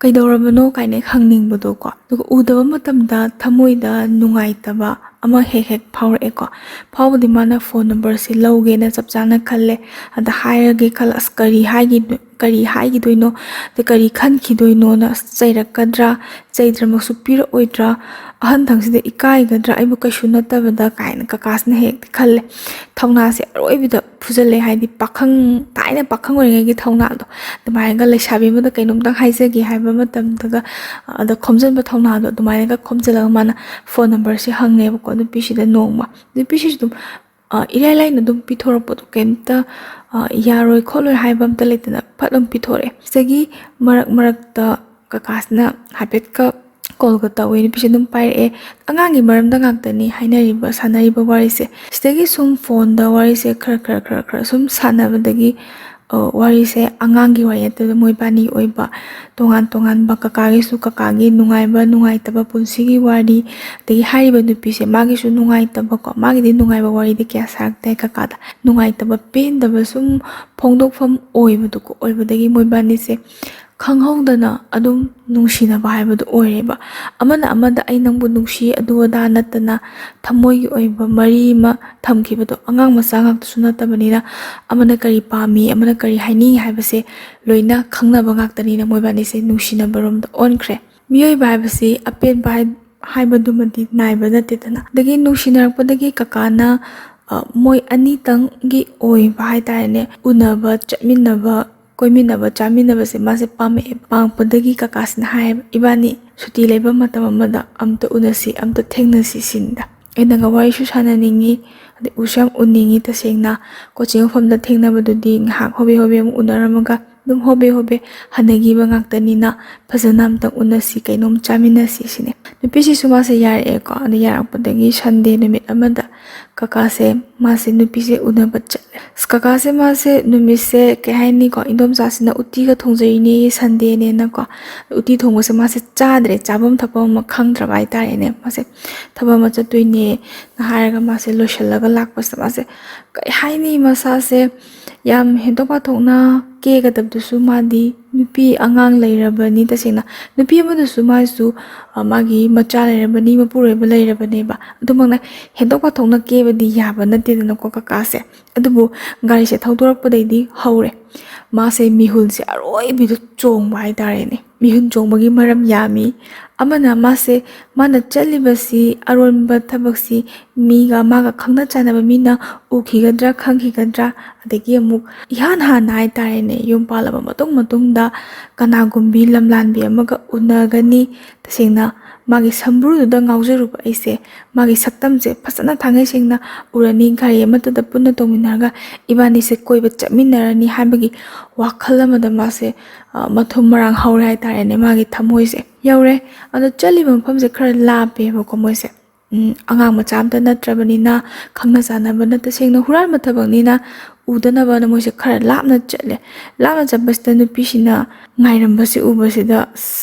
ꯀꯩꯗꯧꯔꯕꯅꯣ ꯀꯥꯏꯅ ꯍꯪꯅꯤꯡꯕꯗꯣꯀꯣ ꯑꯗꯨꯒ ꯎꯗꯕ ꯃꯇꯝꯗ ꯊꯃꯣꯏꯗ ꯅꯨꯡꯉꯥꯏꯇꯕ ꯑꯃ ꯍꯦꯛ ꯐꯥꯎꯔꯛꯑꯦꯀꯣ ꯐꯥꯎꯕꯗꯤ ꯃꯥꯅ ꯐꯣꯟ ꯅꯝꯕꯔꯁꯦ ꯂꯧꯒꯦꯅ ꯆꯞ ꯆꯥꯅ ꯈꯜꯂꯦ ꯑꯗ ꯍꯥꯏꯔꯒꯦ ꯈꯜꯂ ꯑꯁ ꯀꯔꯤ ꯍꯥꯏꯈꯤꯗꯣꯏꯅೋ ꯑꯗꯩ ꯀꯔꯤ ꯈꯟꯈꯤꯗꯣꯏꯅꯣꯅ ꯑꯁ ꯆꯩꯔꯛꯀꯗ꯭ꯔꯥ ꯆꯩꯗ꯭ꯔꯃꯛꯁꯨ ꯄꯤꯔꯛꯑꯣꯏꯗ꯭ꯔꯥ ꯑꯍꯟꯊꯪꯁꯤꯗ ꯏꯀꯥꯏꯒꯗ꯭ꯔꯥ ꯑꯩꯕꯨ ꯀꯩꯁꯨ ꯅꯠꯇꯕꯗ ꯀꯥꯏꯅ ꯀꯀꯥꯁꯤꯅ ꯍꯦꯛꯇꯤ ꯈꯜꯂꯦ ꯊꯧꯅꯥꯁꯦ ꯑꯔꯣꯏꯕꯤꯗ ꯐꯨꯖꯜꯂꯦ ꯍꯥꯏꯗꯤ ꯊꯥꯏꯅ ꯄꯥꯈꯪ ꯑꯣꯏꯔꯤꯉꯩꯒꯤ ꯊꯧꯅꯥꯗꯣ ꯑꯗꯨꯃꯥꯏꯅꯒ ꯂꯩꯁꯥꯕꯤ ꯑꯃꯗ ꯀꯩꯅꯣꯝꯇꯪ ꯍꯥꯏꯖꯒꯦ ꯍꯥꯏꯕ ꯃꯇꯝꯗꯒ ꯑꯗ ꯈꯣꯝꯖꯤꯟꯕ ꯊꯧꯅꯥꯗꯣ ꯑꯗꯨꯃꯥꯏꯅꯒ ꯈꯣꯝꯖꯤꯜꯂꯒ ꯃꯥꯅ ꯐꯣꯟ ꯅꯝꯕꯔꯁꯦ ꯍꯪꯉꯦꯕꯀꯣ ꯅꯨꯄꯤꯁꯤꯗ ꯅꯣꯡꯃ ꯅꯨꯄꯤꯁꯤꯁꯨ ꯑꯗꯨꯝ ꯏꯔꯥꯏ ꯂꯥꯏꯅ ꯑꯗꯨꯝ ꯄꯤꯊꯣꯔꯛꯄꯗꯣ ꯀꯩꯝꯇ ꯌꯥꯔꯣꯏ ꯈꯣꯠꯂꯣꯏ ꯍꯥꯏꯕ ꯑꯝꯇ ꯂꯩꯇꯅ ꯐꯠ ꯑꯗꯨꯝ ꯄꯤꯊꯣꯔꯛꯑꯦ ꯁꯤꯗꯒꯤ ꯃꯔꯛꯇ ꯀꯀꯥꯁꯤꯅ ꯍꯥꯏꯐꯦꯠꯀ ꯀꯣꯜꯒ ꯇꯧꯋꯦ ꯅꯨꯄꯤꯁꯦ ꯑꯗꯨꯝ ꯄꯥꯏꯔꯛꯑꯦ ꯑꯉꯥꯡꯒꯤ ꯃꯔꯝꯗ ꯉꯥꯛꯇꯅꯤ ꯍꯥꯏꯅꯔꯤꯕ ꯁꯥꯟꯅꯔꯤꯕ ꯋꯥꯔꯤꯁꯦ ꯁꯤꯗꯒꯤ ꯁꯨꯝ ꯐꯣꯟꯗ ꯋꯥꯔꯤꯁꯦ ꯈꯔ ꯁꯨꯝ ꯁꯥꯟꯅꯕꯗꯒꯤ ꯋꯥꯔꯤꯁꯦ ꯑꯉꯥꯡꯒꯤ ꯋꯥꯔꯤ ꯅꯠꯇꯕꯤꯗ ꯃꯣꯏꯕꯥꯅꯤ ꯑꯣꯏꯕ ꯇꯣꯉꯥꯟꯕ ꯀꯀꯥꯒꯤꯁꯨ ꯀꯀꯥꯒꯤ ꯅꯨꯡꯉꯥꯏꯕ ꯅꯨꯡꯉꯥꯏꯇꯕ ꯄꯨꯟꯁꯤꯒꯤ ꯋꯥꯔꯤ ꯑꯗꯒꯤ ꯍꯥꯏꯔꯤꯕ ꯅꯨꯄꯤꯁꯦ ꯃꯥꯒꯤꯁꯨ ꯅꯨꯡꯉꯥꯏꯇꯕꯀꯣ ꯃꯥꯒꯤꯗꯤ ꯅꯨꯡꯉꯥꯏꯕ ꯋꯥꯔꯤꯗꯤ ꯀꯌꯥ ꯁꯥꯔꯛꯇꯦ ꯀꯀꯥꯗ ꯅꯨꯡꯉꯥꯏꯇꯕ ꯄꯦꯟꯗꯕ ꯁꯨꯝ ꯐꯣꯡꯗꯣꯛꯐꯝ ꯑꯣꯏꯕꯗꯣꯀꯣ ꯑꯣꯏꯕꯗꯒꯤ ꯃꯣꯏꯕꯥꯅꯤꯁꯦ ꯈꯪꯍꯧꯗꯅ ꯑꯗꯨꯝ ꯅꯨꯡꯁꯤꯅꯕ ꯍꯥꯏꯕꯗꯨ ꯑꯣꯏꯔꯦꯕ ꯑꯃꯅ ꯑꯃꯗ ꯑꯩ ꯅꯪꯕు ꯅꯨꯡꯁꯤ ꯑꯗꯨ ꯑꯗꯥ ꯅꯠꯇꯅ ꯊꯃꯣꯏꯒꯤ ꯑꯣꯏꯕ ꯃꯔꯤ ꯑꯃ ꯊꯝꯈꯤꯕꯗꯣ ꯑꯉꯥꯡ ꯃꯆꯥ ꯉꯥꯛꯇꯁꯨ ꯅꯠꯇꯕꯅꯤ나 ꯑꯃꯅ ꯀꯔꯤ ꯄꯥꯝꯃꯤ ꯑꯃꯅ ꯀꯔꯤ ꯍꯥꯏꯅꯤꯡꯉꯤ ꯍꯥꯏꯕꯁꯦ ꯂꯣꯏꯅ ꯈꯪꯅꯕ ꯉꯥꯛꯇꯅꯤꯅ ꯃꯣꯏꯕꯥꯅꯤꯁꯦ ꯅꯨꯡꯁꯤꯅꯕꯔꯣꯝꯗ ꯑꯣꯟꯈ꯭ꯔꯦ ꯃꯤꯑꯣꯏꯕ ꯍꯥꯏꯕꯁꯤ ꯑꯄꯦꯟꯕ ꯍꯥꯏꯕꯗꯨꯃꯗꯤ ꯅꯥꯏꯕ ꯅꯠꯇꯦꯗꯅ ꯑꯗꯒꯤ ꯅꯨꯡꯁꯤꯅꯔꯛꯄꯗꯒꯤ ꯀꯀꯥꯅ ꯃꯣꯏ ꯑꯅꯤꯇꯪꯒꯤ ꯑꯣꯏꯕ ꯍꯥꯏꯇꯥꯔꯦꯅꯦ ꯎꯅꯕ ꯆꯠꯃꯤꯟꯅꯕ ꯀꯣꯏꯃꯤꯟꯅꯕ ꯆꯥꯃꯤꯟꯅꯕꯁꯦ ꯃꯥꯁꯦ ꯄꯥꯝꯃꯛꯄꯗꯒꯤ ꯀꯀꯥꯁꯤꯅ ꯍꯥꯏꯌꯦꯕ ꯏꯕꯥꯅꯤ ꯁꯨꯇꯤ ꯂꯩꯕ ꯃꯇꯝ ꯑꯃꯗ ꯑꯝꯇ ꯎꯅꯁꯤ ꯑꯝꯇ ꯊꯦꯡꯅꯁꯤ ꯁꯤꯅꯤꯗ ꯑꯩꯅꯒ ꯋꯥꯔꯤꯁꯨ ꯁꯥꯟꯅꯅꯤꯡꯉꯤ ꯑꯗꯩ ꯎꯁꯨ ꯌꯥꯝ ꯎꯅꯤꯡꯉꯤ ꯇꯁꯦꯡꯅ ꯀꯣꯆꯤꯡ ꯃꯐꯝꯗ ꯊꯦꯡꯅꯕꯗꯨꯗꯤ ꯉꯥꯏꯍꯥꯛ ꯍꯣꯕꯦ ꯑꯃꯨꯛ ꯎꯅꯔꯝꯃꯒ ꯑꯗꯨꯝ ꯍꯣꯕꯦ ꯍꯟꯅꯈꯤꯕ ꯉꯥꯛꯇꯅꯤꯅ ꯐꯖꯅ ꯑꯝꯇꯪ ꯎꯅꯁꯤ ꯀꯩꯅꯣꯝ ꯆꯥꯃꯤꯟꯅꯁꯤ ꯁꯤꯅꯦ ꯅꯨꯄꯤꯁꯤꯁꯨ ꯃꯥꯁꯦ ꯌꯥꯔꯛꯑꯦꯀꯣ ꯑꯗ ꯌꯥꯔꯛꯄꯗꯒꯤ ꯁꯟꯗꯦ ꯅꯨꯃꯤꯠ ꯑꯃꯗ ꯀꯀꯥꯁꯦ ꯃꯥꯁꯦ ꯅꯨꯄꯤꯁꯦ ꯎꯅꯕ ꯆꯠꯂꯦ ꯀꯀꯥꯁꯦ ꯃꯥꯁꯦ ꯅꯨꯃꯤꯠꯁꯦ ꯀꯩ ꯍꯥꯏꯅꯤꯀꯣ ꯏꯟꯗꯣꯝꯆꯥꯁꯤꯅ ꯎꯇꯤꯒ ꯊꯣꯡꯖꯩꯅꯦ ꯁꯟꯗꯦꯅꯦꯅꯀꯣ ꯎꯇꯤ ꯊꯣꯡꯕꯁꯦ ꯃꯥꯁꯦ ꯆꯥꯗ꯭ꯔꯦ ꯆꯥꯐꯝ ꯊꯛꯐꯝ ꯑꯃ ꯈꯪꯗ꯭ꯔꯕ ꯍꯥꯏꯇꯥꯔꯦꯅꯦ ꯃꯥꯁꯦ ꯊꯕꯛ ꯑꯃ ꯆꯠꯇꯣꯏꯅꯦ ꯍꯥꯏꯔꯒ ꯃꯥꯁꯦ ꯂꯣꯏꯁꯤꯜꯂꯒ ꯂꯥꯛꯄꯁꯤꯗ ꯃꯥꯁꯦ ꯀꯩ ꯍꯥꯏꯅꯤ ꯃꯁꯥꯁꯦ ꯌꯥꯝ ꯍꯦꯟꯗꯣꯛ ꯄꯥꯊꯣꯛꯅ ꯀꯦꯒꯗꯕꯗꯨꯁꯨ ꯃꯥꯗꯤ ꯅꯨꯄꯤ ꯑꯉꯥꯡ ꯂꯩꯔꯕꯅꯤ ꯇꯁꯦꯡꯅ ꯅꯨꯄꯤ ꯑꯃꯗꯁꯨ ꯃꯥꯁꯨ ꯃꯥꯒꯤ ꯃꯆꯥ ꯂꯩꯔꯕꯅꯤ ꯃꯄꯨꯔꯣꯏꯕ ꯂꯩꯔꯕꯅꯦꯕ ꯑꯗꯨꯃꯛꯅ ꯍꯦꯟꯗꯣꯛ ꯄꯥꯊꯣꯛꯅ ꯀꯦꯕꯗꯤ ꯌꯥꯕ ꯅꯠꯇꯦꯗꯅꯀꯣ ꯀꯀꯥꯁꯦ ꯑꯗꯨꯕꯨ ꯒꯥꯔꯤꯁꯦ ꯊꯧꯗꯣꯔꯛꯄꯗꯩꯗꯤ ꯍꯧꯔꯦ ꯃꯥꯁꯦ ꯃꯤꯍꯨꯜꯁꯦ ꯑꯔꯣꯏꯕꯤꯗ ꯆꯣꯡꯕ ꯍꯥꯏꯇꯥꯔꯦꯅꯦ ꯃꯤꯍꯨꯟ ꯆꯣꯡꯕꯒꯤ ꯃꯔꯝ ꯌꯥꯝꯃꯤ ꯑꯃꯅ ꯃꯥꯅ ꯆꯠꯂꯤꯕꯁꯤ ꯑꯔꯣꯟꯕ ꯊꯕꯛꯁꯤ ꯃꯥꯒ ꯈꯪꯅ ꯆꯥꯟꯅꯕ ꯃꯤꯅ ꯎꯈꯤꯒꯗ꯭ꯔꯥ ꯈꯪꯈꯤꯒꯗ꯭ꯔꯥ ꯑꯗꯒꯤ ꯑꯃꯨꯛ ꯏꯍꯥꯟ ꯍꯥꯟꯅ ꯍꯥꯏꯇꯥꯔꯦꯅꯦ ꯌꯨꯝ ꯄꯥꯜꯂꯕ ꯃꯇꯨꯡꯗ ꯀꯅꯥꯒꯨꯝꯕꯤ ꯂꯝꯂꯥꯟꯕꯤ ꯑꯃꯒ ꯎꯅꯒꯅꯤ ꯇꯁꯦꯡꯅ ꯃꯥꯒꯤ ꯁꯝꯕ꯭ꯔꯨꯗꯨꯗ ꯉꯥꯎꯖꯔꯨꯕ ꯑꯩꯁꯦ ꯃꯥꯒꯤ ꯁꯛꯇꯝꯁꯦ ꯐꯖꯅ ꯊꯥꯡꯉꯩ ꯁꯦꯡꯅ ꯎꯔꯅꯤ ꯒꯥꯔꯤ ꯑꯃꯠꯇꯗ ꯄꯨꯟꯅ ꯇꯧꯃꯤꯟꯅꯔꯒ ꯏꯕꯥꯅꯤꯁꯦ ꯀꯣꯏꯕ ꯆꯠꯃꯤꯟꯅꯔꯅꯤ ꯍꯥꯏꯕꯒꯤ ꯋꯥꯈꯜ ꯑꯃꯗ ꯃꯥꯁꯦ ꯃꯊꯨꯝ ꯃꯔꯥꯡ ꯍꯧꯔꯦ ꯍꯥꯏꯇꯥꯔꯦꯅꯦ ꯃꯥꯒꯤ ꯊꯃꯣꯏꯁꯦ ꯌꯧꯔꯦ ꯑꯗꯣ ꯆꯠꯂꯤꯕ ꯃꯐꯝꯁꯦꯈꯔ ꯂꯥꯞꯄꯦꯕꯀꯣ ꯃꯣꯏꯁꯦ ꯑꯉꯥꯡ ꯃꯆꯥ ꯑꯝꯇ ꯅꯠꯇ꯭ꯔꯕꯅꯤꯅ ꯈꯪꯅ ꯆꯥꯟꯅꯕ ꯇꯁꯦꯡꯅ ꯍꯨꯔꯥꯟꯕ ꯊꯕꯛꯅꯤꯅ ꯎꯗꯅꯕꯅ ꯃꯣꯏꯁꯦ ꯈꯔ ꯂꯥꯞꯅ ꯆꯠꯂꯦ ꯂꯥꯞꯅ ꯆꯠꯄꯁꯤꯗ ꯅꯨꯄꯤꯁꯤꯅ ꯉꯥꯏꯔꯝꯕꯁꯤ ꯎꯕꯁꯤꯗ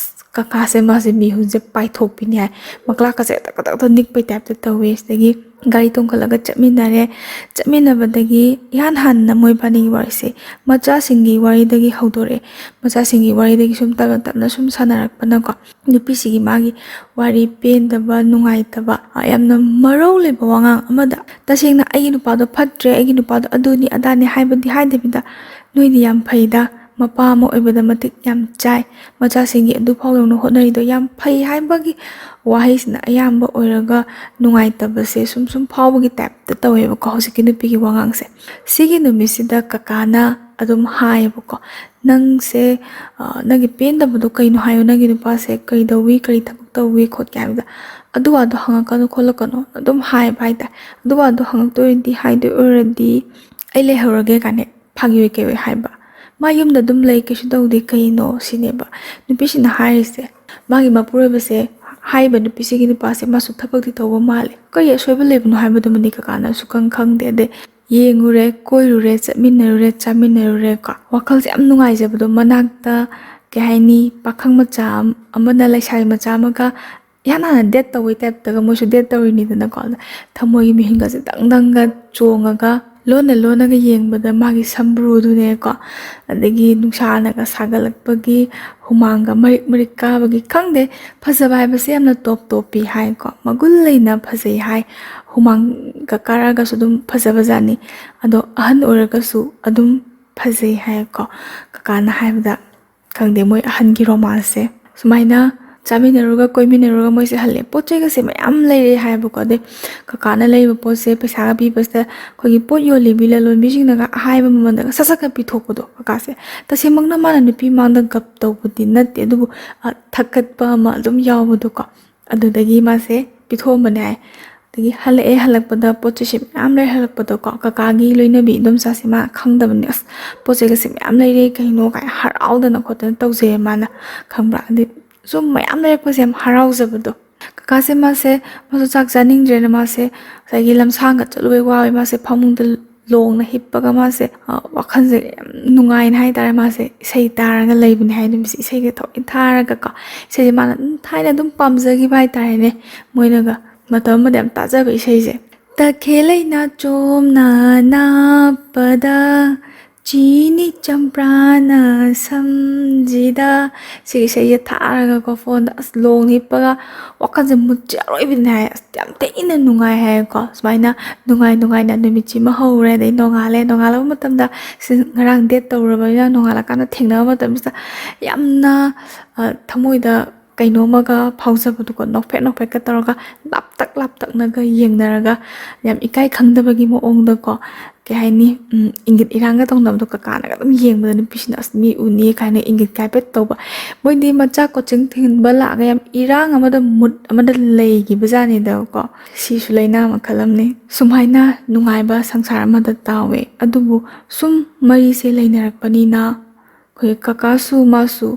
ꯀꯀꯥꯁꯦ ꯃꯥꯁꯦ ꯃꯤꯍꯨꯟꯁꯦ ꯄꯥꯏꯊꯣꯛꯄꯤꯅꯤ ꯍꯥꯏ ꯃꯀ꯭ꯂꯥꯛꯀꯁꯦ ꯇꯛ ꯅꯤꯛꯄꯩ ꯇꯥꯏꯞꯇ ꯇꯧꯋꯦ ꯁꯤꯗꯒꯤ ꯒꯥꯔꯤ ꯇꯣꯡꯈꯠꯂꯒ ꯆꯠꯃꯤꯟꯅꯕꯗꯒꯤ ꯏꯍꯥꯟ ꯍꯥꯟꯅ ꯃꯣꯏꯕꯥꯅꯤꯒꯤ ꯋꯥꯔꯤꯁꯦ ꯃꯆꯥꯁꯤꯡꯒꯤ ꯋꯥꯔꯤꯗꯒꯤ ꯍꯧꯗꯣꯔꯛꯑꯦ ꯃꯆꯥꯁꯤꯡꯒꯤ ꯋꯥꯔꯤꯗꯒꯤ ꯁꯨꯝ ꯇꯞꯅ ꯇꯞꯅ ꯁꯨꯝ ꯁꯥꯟꯅꯔꯛꯄꯅꯀꯣ ꯅꯨꯄꯤꯁꯤꯒꯤ ꯃꯥꯒꯤ ꯋꯥꯔꯤ ꯄꯦꯟꯗꯕ ꯅꯨꯡꯉꯥꯏꯇꯕ ꯌꯥꯝꯅ ꯃꯔꯧ ꯂꯩꯕ ꯋꯥꯉꯥꯡ ꯑꯃꯗ ꯇꯁꯦꯡꯅ ꯑꯩꯒꯤ ꯅꯨꯄꯥꯗꯣ ꯐꯠꯇ꯭ꯔꯦ ꯑꯩꯒꯤ ꯅꯨꯄꯥꯗꯣ ꯑꯗꯨꯅꯤ ꯑꯗꯥꯅꯤ ꯍꯥꯏꯕꯗꯤ ꯍꯥꯏꯗꯕꯤꯗ ꯅꯣꯏꯗꯤ ꯌꯥꯝ ꯐꯩꯗ ꯃꯄꯥ ꯑꯃ ꯑꯣꯏꯕꯗ ꯃꯇꯤꯛ ꯌꯥꯝ ꯆꯥꯏ ꯃꯆꯥꯁꯤꯡꯒꯤ ꯑꯗꯨꯐꯥꯎ ꯌꯧꯅ ꯍꯣꯠꯅꯔꯤꯗꯣ ꯌꯥꯝ ꯐꯩ ꯍꯥꯏꯕꯒꯤ ꯋꯥꯍꯩꯁꯤꯅ ꯑꯌꯥꯝꯕ ꯑꯣꯏꯔꯒ ꯅꯨꯡꯉꯥꯏꯇꯕꯁꯦ ꯁꯨꯝ ꯐꯥꯎꯕꯒꯤ ꯇꯥꯏꯞꯇ ꯇꯧꯋꯦꯕꯀꯣ ꯍꯧꯖꯤꯛꯀꯤ ꯅꯨꯄꯤꯒꯤ ꯋꯥꯉꯥꯡꯁꯦ ꯁꯤꯒꯤ ꯅꯨꯃꯤꯠꯁꯤꯗ ꯀꯀꯥꯅ ꯑꯗꯨꯝ ꯍꯥꯏꯌꯦꯕꯀꯣ ꯅꯪꯁꯦ ꯅꯪꯒꯤ ꯄꯦꯟꯗꯕꯗꯣ ꯀꯩꯅꯣ ꯍꯥꯏꯌꯣ ꯅꯪꯒꯤ ꯅꯨꯄꯥꯁꯦ ꯀꯩꯗꯧꯋꯤ ꯀꯔꯤ ꯊꯕꯛ ꯇꯧꯋꯤ ꯈꯣꯠꯀꯦ ꯍꯥꯏꯕꯗ ꯑꯗꯨ ꯋꯥꯗꯣ ꯍꯪꯉꯛꯀꯅꯨ ꯈꯣꯠꯂꯛꯀꯅꯨ ꯑꯗꯨꯝ ꯍꯥꯏꯕ ꯍꯥꯏꯇꯥꯔꯦ ꯑꯗꯨ ꯋꯥꯗꯣ ꯍꯪꯉꯛꯇꯣꯏꯗꯤ ꯍꯥꯏꯗꯣꯏ ꯑꯣꯏꯔꯗꯤ ꯑꯩ ꯂꯩꯍꯧꯔꯒꯦ ꯀꯥꯏꯅ ꯐꯥꯒꯤ ꯑꯣꯏ ꯀꯩ ꯑꯣꯏ ꯍꯥꯏꯕ ꯃꯥ ꯌꯨꯝꯗ ꯑꯗꯨꯝ ꯂꯩ ꯀꯩꯁꯨ ꯇꯧꯗꯦ ꯀꯩꯅꯣ ꯁꯤꯅꯦꯕ ꯅꯨꯄꯤꯁꯤꯅ ꯍꯥꯏꯔꯤꯁꯦ ꯃꯥꯒꯤ ꯃꯄꯨꯔꯣꯏꯕꯁꯦ ꯍꯥꯏꯔꯤꯕ ꯅꯨꯄꯤꯁꯤꯒꯤ ꯅꯨꯄꯥꯁꯦ ꯃꯥꯁꯨ ꯊꯕꯛꯇꯤ ꯇꯧꯕ ꯃꯥꯜꯂꯦ ꯀꯩ ꯑꯁꯣꯏꯕ ꯂꯩꯕꯅꯣ ꯍꯥꯏꯕꯗꯨꯃꯗꯤ ꯀꯀꯥꯅꯁꯨ ꯈꯪꯗꯦ ꯑꯗꯩ ꯌꯦꯡꯉꯨꯔꯦ ꯀꯣꯏꯔꯨꯔꯦ ꯆꯠꯃꯤꯟꯅꯔꯨꯔꯦ ꯆꯥꯃꯤꯟꯅꯔꯨꯔꯦ ꯀꯣ ꯋꯥꯈꯜꯁꯦ ꯌꯥꯝ ꯅꯨꯡꯉꯥꯏꯖꯕꯗꯣ ꯃꯅꯥꯛꯇ ꯀꯩ ꯍꯥꯏꯅꯤ ꯄꯥꯈꯪ ꯃꯆꯥ ꯑꯃꯅ ꯂꯩꯁꯥꯕꯤ ꯃꯆꯥ ꯑꯃꯒ ꯏꯍꯥꯟ ꯍꯥꯟꯅ ꯗꯦꯠ ꯇꯧꯕꯩ ꯇꯥꯏꯞꯇꯒ ꯃꯣꯏꯁꯨ ꯗꯦꯠ ꯇꯧꯔꯤꯅꯤꯗꯅꯀꯣ ꯑꯗ ꯊꯃꯣꯏꯒꯤ ꯃꯤꯍꯨꯟꯒꯁꯦ ꯗꯪ ꯗꯪꯒ ꯆꯣꯡꯉꯒ ꯂꯣꯟꯅꯒ ꯌꯦꯡꯕꯗ ꯃꯥꯒꯤ ꯁꯝꯕ꯭ꯔꯨꯗꯨꯅꯦꯀꯣ ꯑꯗꯒꯤ ꯅꯨꯡꯁꯥꯅꯒ ꯁꯥꯒꯠꯂꯛꯄꯒꯤ ꯍꯨꯃꯥꯡꯒ ꯃꯔꯤꯛ ꯃꯔꯤꯛ ꯀꯥꯕꯒꯤ ꯈꯪꯗꯦ ꯐꯖꯕ ꯍꯥꯏꯕꯁꯦ ꯌꯥꯝꯅ ꯇꯣꯞꯄꯤ ꯍꯥꯏꯀꯣ ꯃꯒꯨꯟ ꯂꯩꯅ ꯐꯖꯩ ꯍꯥꯏ ꯍꯨꯃꯥꯡꯒ ꯀꯥꯔꯒꯁꯨ ꯑꯗꯨꯝ ꯐꯖꯕꯖꯥꯠꯅꯤ ꯑꯗꯣ ꯑꯍꯟ ꯑꯣꯏꯔꯒꯁꯨ ꯑꯗꯨꯝ ꯐꯖꯩ ꯍꯥꯏꯀꯣ ꯀꯀꯥꯅ ꯍꯥꯏꯕꯗ ꯈꯪꯗꯦ ꯃꯣꯏ ꯑꯍꯟꯒꯤ ꯔꯣꯃꯥꯟꯁꯁꯦ ꯁꯨꯃꯥꯏꯅ ꯆꯥꯃꯤꯟꯅꯔꯨꯔꯒ ꯀꯣꯏꯃꯤꯟꯅꯔꯨꯔꯒ ꯃꯣꯏꯁꯦ ꯍꯜꯂꯦ ꯄꯣꯠ ꯆꯩꯒꯁꯦ ꯃꯌꯥꯝ ꯂꯩꯔꯦ ꯍꯥꯏꯕꯀꯣ ꯑꯗꯩ ꯀꯀꯥꯅ ꯂꯩꯕ ꯄꯣꯠꯁꯦ ꯄꯩꯁꯥꯒ ꯄꯤꯕꯁꯤꯗ ꯑꯩꯈꯣꯏꯒꯤ ꯄꯣꯠ ꯌꯣꯜꯂꯤꯕꯤ ꯂꯂꯣꯟꯕꯤꯁꯤꯡꯅꯒ ꯑꯍꯥꯏꯕ ꯃꯃꯜꯗꯒ ꯁꯠ ꯄꯤꯊꯣꯛꯄꯗꯣ ꯀꯀꯥꯁꯦ ꯇꯁꯦꯡꯃꯛꯅ ꯃꯥꯅ ꯅꯨꯄꯤ ꯃꯥꯡꯗ ꯒꯞ ꯇꯧꯕꯗꯤ ꯅꯠꯇꯦ ꯑꯗꯨꯕꯨ ꯊꯛꯀꯠꯄ ꯑꯃ ꯑꯗꯨꯝ ꯌꯥꯎꯕꯗꯣꯀꯣ ꯑꯗꯨꯗꯒꯤ ꯃꯥꯁꯦ ꯄꯤꯊꯣꯛꯑꯝꯕꯅꯦ ꯍꯥꯏ ꯑꯗꯒꯤ ꯍꯜꯂꯛꯄꯗ ꯄꯣꯠ ꯆꯩꯁꯦ ꯃꯌꯥꯝ ꯂꯩ ꯍꯜꯂꯛꯄꯗꯀꯣ ꯀꯀꯥꯒꯤ ꯂꯣꯏꯅꯕꯤ ꯏꯗꯣꯝꯆꯥꯁꯦ ꯃꯥ ꯈꯪꯗꯕꯅꯤ ꯑꯁ ꯄꯣꯠ ꯆꯩꯒꯁꯦ ꯃꯌꯥꯝ ꯂꯩꯔꯦ ꯀꯩꯅꯣ ꯀꯥꯏ ꯍꯔꯥꯎꯗꯅ ꯈꯣꯠꯇꯅ ꯇꯧꯖꯩꯌꯦ ꯃꯥꯅ ꯈꯪꯕ꯭ꯔꯥ ꯑꯗꯩ ꯁꯨꯝ ꯃꯌꯥꯝ ꯂꯩꯔꯛꯄꯁꯦ ꯌꯥꯝ ꯍꯔꯥꯎꯖꯕꯗꯣ ꯀꯀꯥꯁꯦ 마ꯁꯨ ꯆꯥꯛ ꯆꯥꯅꯤꯡꯗ꯭ꯔꯦꯅ ꯃꯥꯁꯦ ꯉꯁꯥꯏꯒꯤ ꯂꯝꯁꯥꯡꯒ ꯆꯠꯂꯨꯕꯩ ꯋꯥꯕꯩ ꯃꯥꯁꯦ ꯐꯃꯨꯡꯗ ꯂꯣꯡꯅ ꯍꯤꯞꯄꯒ ꯃꯥꯁꯦ ꯋꯥꯈꯜꯁꯦ ꯌꯥꯝ ꯅꯨꯡꯉꯥꯏꯅ ꯍꯥꯏꯇꯥꯔꯦ ꯃꯥꯁꯦ ꯏꯁꯩ ꯇꯥꯔꯒ ꯂꯩꯕꯅꯦ ꯍꯥꯏ ꯅꯨꯃꯤꯠꯁꯦ ꯏꯁꯩꯒ ꯊꯑꯣꯏ ꯊꯥꯔꯒꯀꯣ ꯏꯁꯩꯁꯦ ꯃꯥꯅ ꯊꯥꯏꯅ ꯑꯗꯨꯝ ꯄꯥꯝꯖꯈꯤꯕ ꯍꯥꯏꯇꯥꯔꯦꯅꯦ ꯃꯣꯏꯅꯒ ꯃꯇꯝ ꯑꯃꯗ ꯌꯥꯝ ꯇꯥꯖꯕ ꯏꯁꯩꯁꯦ ꯇꯈꯦꯜꯂꯩ ꯅꯥꯆꯣꯝꯅ ꯅꯥꯞꯄꯗ ꯆꯤꯅꯤ ꯆꯝꯄ꯭ꯔꯥꯅ ꯁꯝꯖꯤꯗ ꯁꯤꯒꯤ ꯏꯁꯩꯁꯦ ꯊꯥꯔꯒꯀꯣ ꯐꯣꯟꯗ ꯑꯁ ꯂꯣꯡ ꯍꯤꯞꯄꯒ ꯋꯥꯈꯜꯁꯦ ꯃꯨꯠꯁꯦ ꯑꯔꯣꯏꯕꯤꯅꯦ ꯍꯥꯏ ꯑꯁ ꯌꯥꯝ ꯊꯤꯅ ꯅꯨꯡꯉꯥꯏ ꯍꯥꯏꯀꯣ ꯁꯨꯃꯥꯏꯅ ꯅꯨꯡꯉꯥꯏꯅ ꯅꯨꯃꯤꯠꯁꯤꯃ ꯍꯧꯔꯦ ꯑꯗꯩ ꯅꯣꯡꯉꯥꯜꯂꯕ ꯃꯇꯝꯗ ꯉꯔꯥꯡ ꯗꯦꯠ ꯇꯧꯔꯕꯅꯤꯅ ꯅꯣꯡꯉꯥꯜꯂꯀꯥꯟꯗ ꯊꯦꯡꯅꯕ ꯃꯇꯝꯁꯤꯗ ꯌꯥꯝꯅ ꯊꯃꯣꯏꯗ ꯀꯩꯅꯣꯝꯃꯒ ꯐꯥꯎꯖꯕꯗꯣꯀꯣ ꯅꯣꯛꯐꯦꯠꯀ ꯇꯧꯔꯒ ꯂꯥꯞꯇꯛꯅꯒ ꯌꯦꯡꯅꯔꯒ ꯌꯥꯝ ꯏꯀꯥꯏ ꯈꯪꯗꯕꯒꯤ ꯃꯑꯣꯡꯗꯀꯣ ꯀꯩ ꯍꯥꯏꯅꯤ ꯏꯪꯒꯤꯠ ꯏꯔꯥꯡꯒ ꯇꯧꯅꯕꯗꯣ ꯀꯀꯥꯅꯒ ꯑꯗꯨꯝ ꯌꯦꯡꯕꯗ ꯅꯨꯄꯤꯁꯤꯅ ꯑꯁ ꯃꯤ ꯎꯅꯤ ꯀꯥꯏꯅ ꯏꯪꯒꯤꯠ ꯀꯥꯏꯐꯦꯠ ꯇꯧꯕ ꯃꯣꯏꯗꯤ ꯃꯆꯥ ꯀꯣꯆꯤꯡ ꯊꯤꯟꯕ ꯂꯥꯛꯑꯒ ꯌꯥꯝ ꯏꯔꯥꯡ ꯑꯃꯗ ꯃꯨꯠ ꯑꯃꯗ ꯂꯩꯈꯤꯕꯖꯥꯠꯅꯤꯗꯀꯣ ꯁꯤꯁꯨ ꯂꯩꯅꯥ ꯃꯈꯜ ꯑꯃꯅꯤ ꯁꯨꯃꯥꯏꯅ ꯅꯨꯡꯉꯥꯏꯕ ꯁꯪꯁꯥꯔ ꯑꯃꯗ ꯇꯥꯎꯋꯦ ꯑꯗꯨꯕꯨ ꯁꯨꯝ ꯃꯔꯤꯁꯦ ꯂꯩꯅꯔꯛꯄꯅꯤꯅ ꯑꯩꯈꯣꯏ ꯀꯀꯥꯁꯨ ꯃꯥꯁꯨ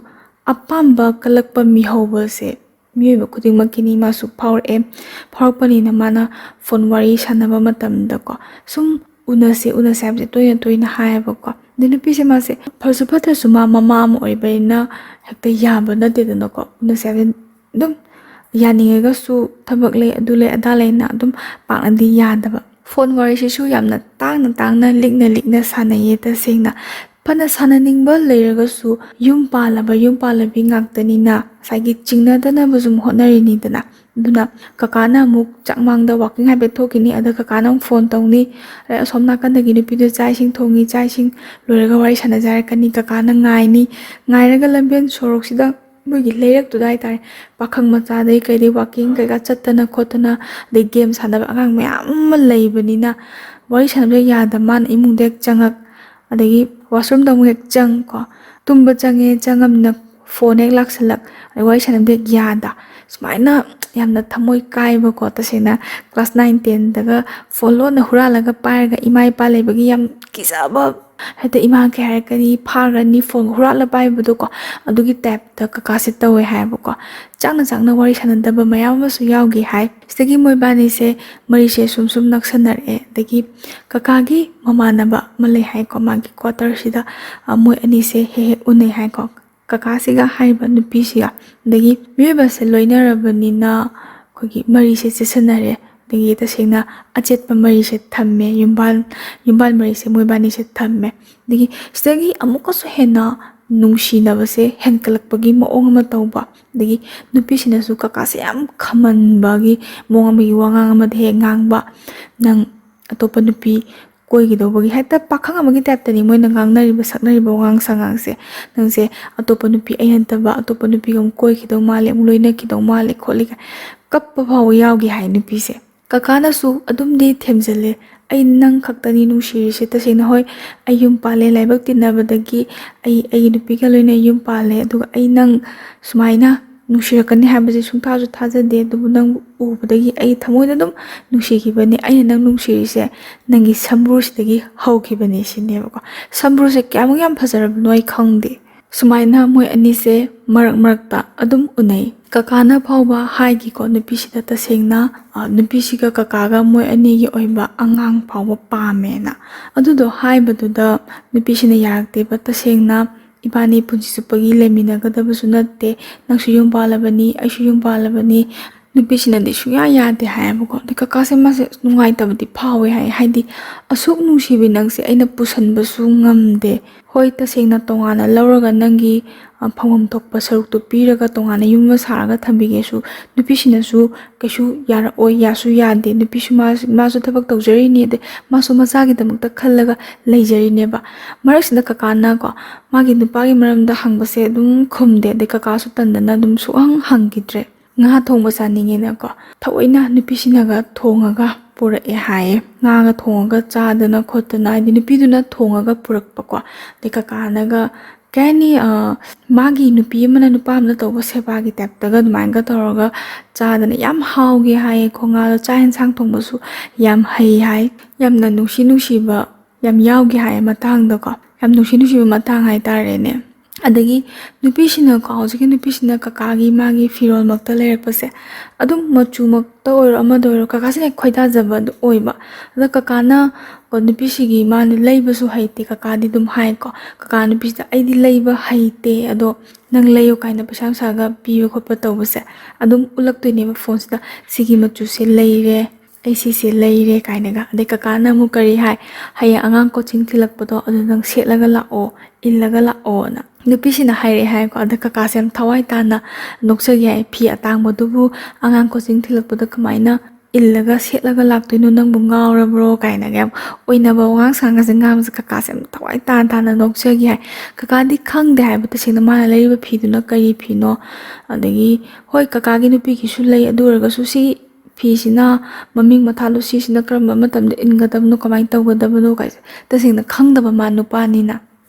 ꯑꯄꯥꯝꯕ ꯀꯜꯂꯛꯄ ꯃꯤꯍꯧꯕꯁꯦ ꯃꯤꯑꯣꯏꯕ ꯈꯨꯗꯤꯡꯃꯛꯀꯤꯅꯤ ꯃꯥꯁꯨ ꯐꯥꯎꯔꯛꯄꯅꯤꯅ ꯃꯥꯅ ꯐꯣꯟ ꯋꯥꯔꯤ ꯁꯥꯟꯅꯕ ꯃꯇꯝꯗꯀꯣ ꯁꯨꯝ ꯎꯅꯁꯦ ꯍꯥꯏꯕꯁꯦ ꯇꯣꯏꯅ ꯍꯥꯏꯌꯦꯕꯀꯣ ꯑꯗꯩ ꯅꯨꯄꯤꯁꯦ ꯃꯥꯁꯦ ꯐꯁꯨ ꯐꯠꯇ꯭ꯔꯁꯨ ꯃꯃꯥ ꯑꯃ ꯑꯣꯏꯕꯅꯤ나 ꯍꯦꯛꯇ ꯌꯥꯕ ꯅꯠꯇꯦꯗꯅꯀꯣ ꯎꯅꯁꯦ ꯍꯥꯏꯕꯁꯦ ꯑꯗꯨꯝ ꯌꯥꯅꯤꯡꯉꯒꯁꯨ ꯊꯕꯛ ꯂꯩ ꯑꯗꯨ ꯂꯩ ꯑꯗꯥ ꯂꯩꯅ ꯑꯗꯨꯝ ꯄꯥꯛꯅꯗꯤ ꯌꯥꯗꯕ ꯐꯣꯟ ꯋꯥꯔꯤꯁꯤꯁꯨ ꯌꯥꯝꯅ ꯇꯥꯡꯅ ꯂꯤꯛꯅ ꯁꯥꯟꯅꯩꯌꯦ ꯇꯁꯦꯡꯅ ꯐꯅ ꯁꯥꯟꯅꯅꯤꯡꯕ ꯂꯩꯔꯒꯁꯨ ꯌꯨꯝ ꯄꯥꯜꯂꯕꯤ ꯉꯥꯛꯇꯅꯤꯅ ꯉꯁꯥꯏꯒꯤ ꯆꯤꯡꯅꯗꯅꯕ ꯁꯨꯝ ꯍꯣꯠꯅꯔꯤꯅꯤꯗꯅ ꯑꯗꯨꯅ ꯀꯀꯥꯅ ꯑꯃꯨꯛ ꯆꯥꯛꯃꯥꯡꯗ ꯋꯥꯀꯤꯡ ꯍꯥꯏꯐꯦꯠ ꯊꯣꯛꯈꯤꯅꯤ ꯑꯗ ꯀꯀꯥꯅ ꯑꯃꯨꯛ ꯐꯣꯟ ꯇꯧꯅꯤ ꯑꯗꯩ ꯑꯁꯣꯝ ꯅꯥꯀꯟꯗꯒꯤ ꯅꯨꯄꯤꯗꯨ ꯆꯥꯛ ꯏꯁꯤꯡ ꯊꯣꯡꯉꯤ ꯆꯥꯛ ꯏꯁꯤꯡ ꯂꯣꯏꯔꯒ ꯋꯥꯔꯤ ꯁꯥꯟꯅꯖꯔꯛꯀꯅꯤ ꯀꯀꯥꯅ ꯉꯥꯏꯔꯒ ꯂꯝꯕꯦꯟ ꯁꯣꯔꯣꯛꯁꯤꯗ ꯃꯣꯏꯒꯤ ꯂꯩꯔꯛꯇꯨꯗ ꯍꯥꯏꯇꯥꯔꯦ ꯄꯥꯈꯪ ꯃꯆꯥꯗꯩ ꯀꯩꯗꯩ ꯋꯥꯀꯤꯡ ꯀꯩꯀꯥ ꯆꯠꯇꯅ ꯈꯣꯠꯇꯅ ꯑꯗꯩ ꯒꯦꯝ ꯁꯥꯟꯅꯕ ꯑꯉꯥꯡ ꯃꯌꯥꯝ ꯑꯃ ꯂꯩꯕꯅꯤꯅ wari sanabda yada man imung dek changak adagi washroom da mu hek chang ko tumba change changam phone hek laksalak wari sanabda yada sumaina yamna thamoi kaiba ko tasena class 9 10 daga follow na huralaga pairaga ima ipa lebagi yam kisaba heta ima ke harakani pharani phone hurala paibadu ko adugi tap ta kakase tawe haiba ko changna wari sanadaba mayam su yaugi hai stagi moi bani se mari se sum naksanare dagi kakagi mamanaba malai hai ko magi quarter sida moi ani se he unai hai ko kakasiga haiba nupi siga dagi miba se loinarabanina kogi mari se chesanare ꯑꯗꯒꯤ ꯇꯁꯦꯡꯅ ꯑꯆꯦꯠꯄ ꯃꯔꯤꯁꯦ ꯊꯝꯃꯦ, ꯌꯨꯝꯕꯥꯜ ꯃꯔꯤꯁꯦ ꯃꯣꯏꯕꯥꯅꯤꯁꯦ ꯊꯝꯃꯦ. ꯑꯗꯒꯤ ꯁꯤꯗꯒꯤ ꯑꯃꯨꯛꯀꯁꯨ ꯍꯦꯟꯅ ꯅꯨꯡꯁꯤꯅꯕꯁꯦ ꯍꯦꯟꯀꯠꯂꯛꯄꯒꯤ ꯃꯑꯣꯡ ꯑꯃ ꯇꯧꯕ. ꯑꯗꯒꯤ ꯅꯨꯄꯤꯁꯤꯅꯁꯨ ꯀꯀꯥꯁꯦ ꯌꯥꯝ ꯈꯝꯍꯟꯕꯒꯤ ꯃꯑꯣꯡ ꯑꯃꯒꯤ ꯋꯥꯉꯥꯡ ꯑꯃꯗ ꯍꯦꯛ ꯉꯥꯡꯕ. ꯅꯪ ꯑꯇꯣꯞꯄ ꯅꯨꯄꯤ ꯀꯣꯏꯒꯤꯗꯧꯕꯒꯤ ꯍꯦꯛꯇ ꯄꯥꯈꯪ ꯑꯃꯒꯤ ꯇꯥꯏꯞꯇꯅꯤ ꯃꯣꯏꯅ ꯉꯥꯡꯅꯔꯤꯕ ꯁꯛꯅꯔꯤꯕ ꯋꯥꯉꯥꯡ ꯁꯉꯥꯡꯁꯦ. ꯅꯪꯁꯦ ꯑꯇꯣꯞꯄ ꯅꯨꯄꯤ ꯑꯩ ꯅꯠꯇꯕ ꯑꯇꯣꯞꯄ ꯅꯨꯄꯤꯒ ꯑꯃꯨꯛ ꯀꯣꯏꯈꯤꯗꯧ ꯃꯥꯜꯂꯦ, ꯑꯃꯨꯛ ꯂꯣꯏꯅꯈꯤꯗꯧ ꯃꯥꯜꯂꯦ ꯈꯣꯠꯂꯤ ꯀꯥꯏ ꯀꯞꯄ ꯐꯥꯎꯕ ꯌꯥꯎꯒꯤ ꯍꯥꯏ ꯅꯨꯄꯤꯁꯦ. ꯀꯀꯥꯅꯁꯨ ꯑꯗꯨꯝꯗꯤ ꯊꯦꯝꯖꯤꯜꯂꯦ. ꯑꯩ ꯅꯪ ꯈꯛꯇꯅꯤ ꯅꯨꯡꯁꯤꯔꯤꯁꯦ. ꯇꯁꯦꯡꯅ ꯍꯣꯏ ꯑꯩ ꯌꯨꯝ ꯄꯥꯜꯂꯦ, ꯂꯥꯏꯕꯛ ꯇꯤꯟꯅꯕꯗꯒꯤ ꯑꯩꯒꯤ ꯅꯨꯄꯤꯒ ꯂꯣꯏꯅ ꯌꯨꯝ ꯄꯥꯜꯂꯦ. ꯑꯗꯨꯒ ꯑꯩ ꯅꯪ ꯁꯨꯃꯥꯏꯅ ꯅꯨꯡꯁꯤꯔꯛꯀꯅꯤ ꯍꯥꯏꯕꯁꯦ ꯁꯨꯡꯊꯥꯁꯨ ꯊꯥꯖꯗꯦ. ꯑꯗꯨꯕꯨ ꯅꯪ ꯎꯕꯗꯒꯤ ꯑꯩ ꯊꯃꯣꯏꯗ ꯑꯗꯨꯝ ꯅꯨꯡꯁꯤꯈꯤꯕꯅꯤ. ꯑꯩꯅ ꯅꯪ ꯅꯨꯡꯁꯤꯔꯤꯁꯦ ꯅꯪꯒꯤ ꯁꯝꯕ꯭ꯔꯨꯁꯤꯗꯒꯤ ꯍꯧꯈꯤꯕꯅꯤ ꯁꯤꯅꯦꯕꯀꯣ. ꯁꯝꯕ꯭ꯔꯨꯁꯦ ꯀꯌꯥꯃꯨꯛ ꯌꯥꯝ ꯐꯖꯔꯕꯅꯣ ꯑꯩ ꯈꯪꯗꯦ. ꯁꯨꯃꯥꯏꯅ ꯃꯣꯏ ꯑꯅꯤꯁꯦ ꯃꯔꯛ ꯃꯔꯛꯇ ꯑꯗꯨꯝ ꯎꯅꯩ. ꯀꯀꯥꯅ ꯐꯥꯎꯕ ꯍꯥꯏꯒꯤꯀꯣ ꯅꯨꯄꯤꯁꯤꯗ ꯇꯁꯦꯡꯅ ꯅꯨꯄꯤꯁꯤꯒ ꯀꯀꯥꯒ ꯃꯣꯏ ꯑꯅꯤꯒꯤ ꯑꯣꯏꯕ ꯑꯉꯥꯡ ꯐꯥꯎꯕ ꯄꯥꯝꯃꯦꯅ. ꯑꯗꯨꯗꯣ ꯍꯥꯏꯕꯗꯨꯗ ꯅꯨꯄꯤꯁꯤꯅ ꯌꯥꯔꯛꯇꯦꯕ. ꯇꯁꯦꯡꯅ ꯏꯕꯥꯅꯤ ꯄꯨꯟꯁꯤ ꯆꯨꯞꯄꯒꯤ ꯂꯩꯃꯤꯟꯅꯒꯗꯕꯁꯨ ꯅꯠꯇꯦ, ꯅꯪꯁꯨ ꯌꯨꯝ ꯄꯥꯜꯂꯕꯅꯤ ꯑꯩꯁꯨ ꯌꯨꯝ ꯄꯥꯜꯂꯕꯅꯤ. ꯅꯨꯄꯤꯁꯤꯅꯗꯤ ꯁꯨꯡꯌꯥ ꯌꯥꯗꯦ ꯍꯥꯏꯌꯦꯕꯀꯣ. ꯑꯗꯩ ꯀꯀꯥꯁꯦ ꯃꯥꯁꯦ ꯅꯨꯡꯉꯥꯏꯇꯕꯗꯤ ꯐꯥꯎꯋꯦ ꯍꯥꯏ. ꯍꯥꯏꯗꯤ ꯑꯁꯨꯛ ꯅꯨꯡꯁꯤꯕꯤ ꯅꯪꯁꯦ ꯑꯩꯅ ꯄꯨꯁꯟꯕꯁꯨ ꯉꯝꯗꯦ. ꯍꯣꯏ ꯇꯁꯦꯡꯅ ꯇꯣꯉꯥꯟꯅ ꯂꯧꯔꯒ ꯅꯪꯒꯤ ꯐꯪꯐꯝ ꯊꯣꯛꯄ ꯁꯔꯨꯛꯇꯨ ꯄꯤꯔꯒ ꯇꯣꯉꯥꯟꯅ ꯌꯨꯝ ꯑꯃ ꯁꯥꯔꯒ ꯊꯝꯕꯤꯒꯦꯁꯨ ꯅꯨꯄꯤꯁꯤꯅꯁꯨ ꯀꯩꯁꯨ ꯌꯥꯔꯛꯑꯣꯏ, ꯌꯥꯁꯨ ꯌꯥꯗꯦ. ꯅꯨꯄꯤꯁꯨ ꯃꯥꯁꯨ ꯊꯕꯛ ꯇꯧꯖꯔꯤꯅꯤ, ꯑꯗꯩ ꯃꯥꯁꯨ ꯃꯆꯥꯒꯤꯗꯃꯛꯇ ꯈꯜꯂꯒ ꯂꯩꯖꯔꯤꯅꯦꯕ. ꯃꯔꯛꯁꯤꯗ ꯀꯀꯥꯅꯀꯣ ꯃꯥꯒꯤ ꯅꯨꯄꯥꯒꯤ ꯃꯔꯝꯗ ꯍꯪꯕꯁꯦ ꯑꯗꯨꯝ ꯈꯨꯝꯗꯦ. ꯑꯗꯩ ꯀꯀꯥꯁꯨ ꯇꯟꯗꯅ ꯑꯗꯨꯝ ꯁꯨꯛꯍꯪ ꯍꯪꯈꯤꯗ꯭ꯔꯦ. ꯉꯥ ꯊꯣꯡꯕ ꯆꯥꯅꯤꯡꯉꯦꯅꯀꯣ ꯊꯑꯣꯏꯅ ꯅꯨꯄꯤꯁꯤꯅꯒ ꯊꯣꯡꯉꯒ ꯄꯨꯔꯛꯑꯦ ꯍꯥꯏꯌꯦ. ꯉꯥꯒ ꯊꯣꯡꯉꯒ ꯆꯥꯗꯅ ꯈꯣꯠꯇꯅ, ꯍꯥꯏꯗꯤ ꯅꯨꯄꯤꯗꯨꯅ ꯊꯣꯡꯉꯒ ꯄꯨꯔꯛꯄꯀꯣ. ꯑꯗꯩ ꯀꯀꯥꯅꯒ ꯀꯩ ꯍꯥꯏꯅꯤ ꯃꯥꯒꯤ ꯅꯨꯄꯤ ꯑꯃꯅ ꯅꯨꯄꯥ ꯑꯃꯅ ꯇꯧꯕ ꯁꯦꯕꯥꯒꯤ ꯇꯥꯏꯞꯇꯒ ꯑꯗꯨꯃꯥꯏꯅꯒ ꯇꯧꯔꯒ ꯆꯥꯗꯅ ꯌꯥꯝ ꯍꯥꯎꯒꯦ ꯍꯥꯏꯌꯦ. ꯉꯥꯗꯣ ꯆꯥꯛ ꯌꯦꯟꯁꯥꯡ ꯊꯣꯡꯕꯁꯨ ꯌꯥꯝ ꯍꯩ ꯍꯥꯏ. ꯌꯥꯝꯅ ꯅꯨꯡꯁꯤꯕ ꯌꯥꯝ ꯌꯥꯎꯒꯦ ꯍꯥꯏꯌꯦ ꯃꯇꯥꯡꯗꯀꯣ. ꯌꯥꯝ ꯅꯨꯡꯁꯤꯕ ꯃꯇꯥꯡ ꯍꯥꯏꯇꯥꯔꯦꯅꯦ. ꯑꯗꯒꯤ ꯅꯨꯄꯤꯁꯤꯅꯀꯣ ꯍꯧꯖꯤꯛꯀꯤ ꯅꯨꯄꯤꯁꯤꯅ ꯀꯀꯥꯒꯤ ꯃꯥꯒꯤ ꯐꯤꯔꯣꯜꯃꯛꯇ ꯂꯩꯔꯛꯄꯁꯦ ꯑꯗꯨꯝ ꯃꯆꯨꯃꯛꯇ ꯑꯣꯏꯔꯣ ꯑꯃꯗ ꯑꯣꯏꯔꯣ ꯀꯀꯥꯁꯤꯅ ꯈꯣꯏꯗꯥꯖꯕ ꯑꯗꯨ ꯑꯣꯏꯕ. ꯑꯗ ꯀꯀꯥꯅ ꯅꯨꯄꯤꯁꯤꯒꯤ ꯃꯥꯅ ꯂꯩꯕꯁꯨ ꯍꯩꯇꯦ. ꯀꯀꯥꯗꯤ ꯑꯗꯨꯝ ꯍꯥꯏꯀꯣ. ꯀꯀꯥ ꯅꯨꯄꯤꯁꯤꯗ ꯑꯩꯗꯤ ꯂꯩꯕ ꯍꯩꯇꯦ, ꯑꯗꯣ ꯅꯪ ꯂꯩꯌꯨ ꯀꯥꯏꯅ ꯄꯩꯁꯥ ꯅꯨꯡꯁꯥꯒ ꯄꯤꯕ ꯈꯣꯠꯄ ꯇꯧꯕꯁꯦ ꯑꯗꯨꯝ ꯎꯠꯂꯛꯇꯣꯏꯅꯦꯕ ꯐꯣꯟꯁꯤꯗ. ꯁꯤꯒꯤ ꯃꯆꯨꯁꯦ ꯂꯩꯔꯦ, ꯑꯩ ꯁꯤꯁꯦ ꯂꯩꯔꯦ ꯀꯥꯏꯅꯒ. ꯑꯗꯩ ꯀꯀꯥꯅ ꯑꯃꯨꯛ ꯀꯔꯤ ꯍꯥꯏ, ꯍꯌꯦꯡ ꯑꯉꯥꯡ ꯀꯣꯆꯤꯡ ꯊꯤꯜꯂꯛꯄꯗꯣ ꯑꯗꯨ ꯅꯪ ꯁꯦꯠꯂꯒ ꯂꯥꯛꯑꯣ, ꯏꯜꯂꯒ ꯂꯥꯛꯑꯣꯅ ꯅꯨꯄꯤꯁꯤꯅ ꯍꯥꯏꯔꯛꯑꯦ ꯍꯥꯏꯀꯣ. ꯑꯗ ꯀꯀꯥꯁꯦ ꯌꯥꯝ ꯊꯋꯥꯏ ꯇꯥꯅ ꯅꯣꯛꯆꯒꯦ ꯍꯥꯏ. ꯐꯤ ꯑꯇꯥꯡꯕꯗꯨꯕꯨ ꯑꯉꯥꯡ ꯀꯣꯆꯤꯡ ꯊꯤꯜꯂꯛꯄꯗ ꯀꯃꯥꯏꯅ ꯏꯜꯂꯒ ꯁꯦꯠꯂꯒ ꯂꯥꯛꯇꯣꯏꯅꯣ, ꯅꯪꯕꯨ ꯉꯥꯎꯔꯕ꯭ꯔꯣ ꯀꯥꯏꯅꯒ ꯌꯥꯝ ꯑꯣꯏꯅꯕ ꯋꯥꯉꯥꯡ ꯁꯉꯥꯡꯒꯁꯦ ꯉꯥꯡꯕꯁꯦ ꯀꯀꯥꯁꯦ ꯌꯥꯝ ꯊꯋꯥꯏ ꯇꯥꯅ ꯅꯣꯛꯆꯒꯦ ꯍꯥꯏ. ꯀꯀꯥꯗꯤ ꯈꯪꯗꯦ ꯍꯥꯏꯕ ꯇꯁꯦꯡꯅ ꯃꯥꯅ ꯂꯩꯔꯤꯕ ꯐꯤꯗꯨꯅ ꯀꯔꯤ ꯐꯤꯅꯣ. ꯑꯗꯒꯤ ꯍꯣꯏ ꯀꯀꯥꯒꯤ ꯅꯨꯄꯤꯒꯤꯁꯨ ꯂꯩ, ꯑꯗꯨ ꯑꯣꯏꯔꯒꯁꯨ ꯁꯤ ꯐꯤꯁꯤꯅ ꯃꯃꯤꯡ ꯃꯊꯥꯗꯣ ꯁꯤꯁꯤꯅ ꯀꯔꯝꯕ ꯃꯇꯝꯗ ꯏꯟꯒꯗꯕꯅꯣ, ꯀꯃꯥꯏꯅ ꯇꯧꯒꯗꯕꯅꯣ ꯀꯥꯏꯁꯦ ꯇꯁꯦꯡꯅ ꯈꯪꯗꯕ ꯃꯥ ꯅꯨꯄꯥꯅꯤꯅ.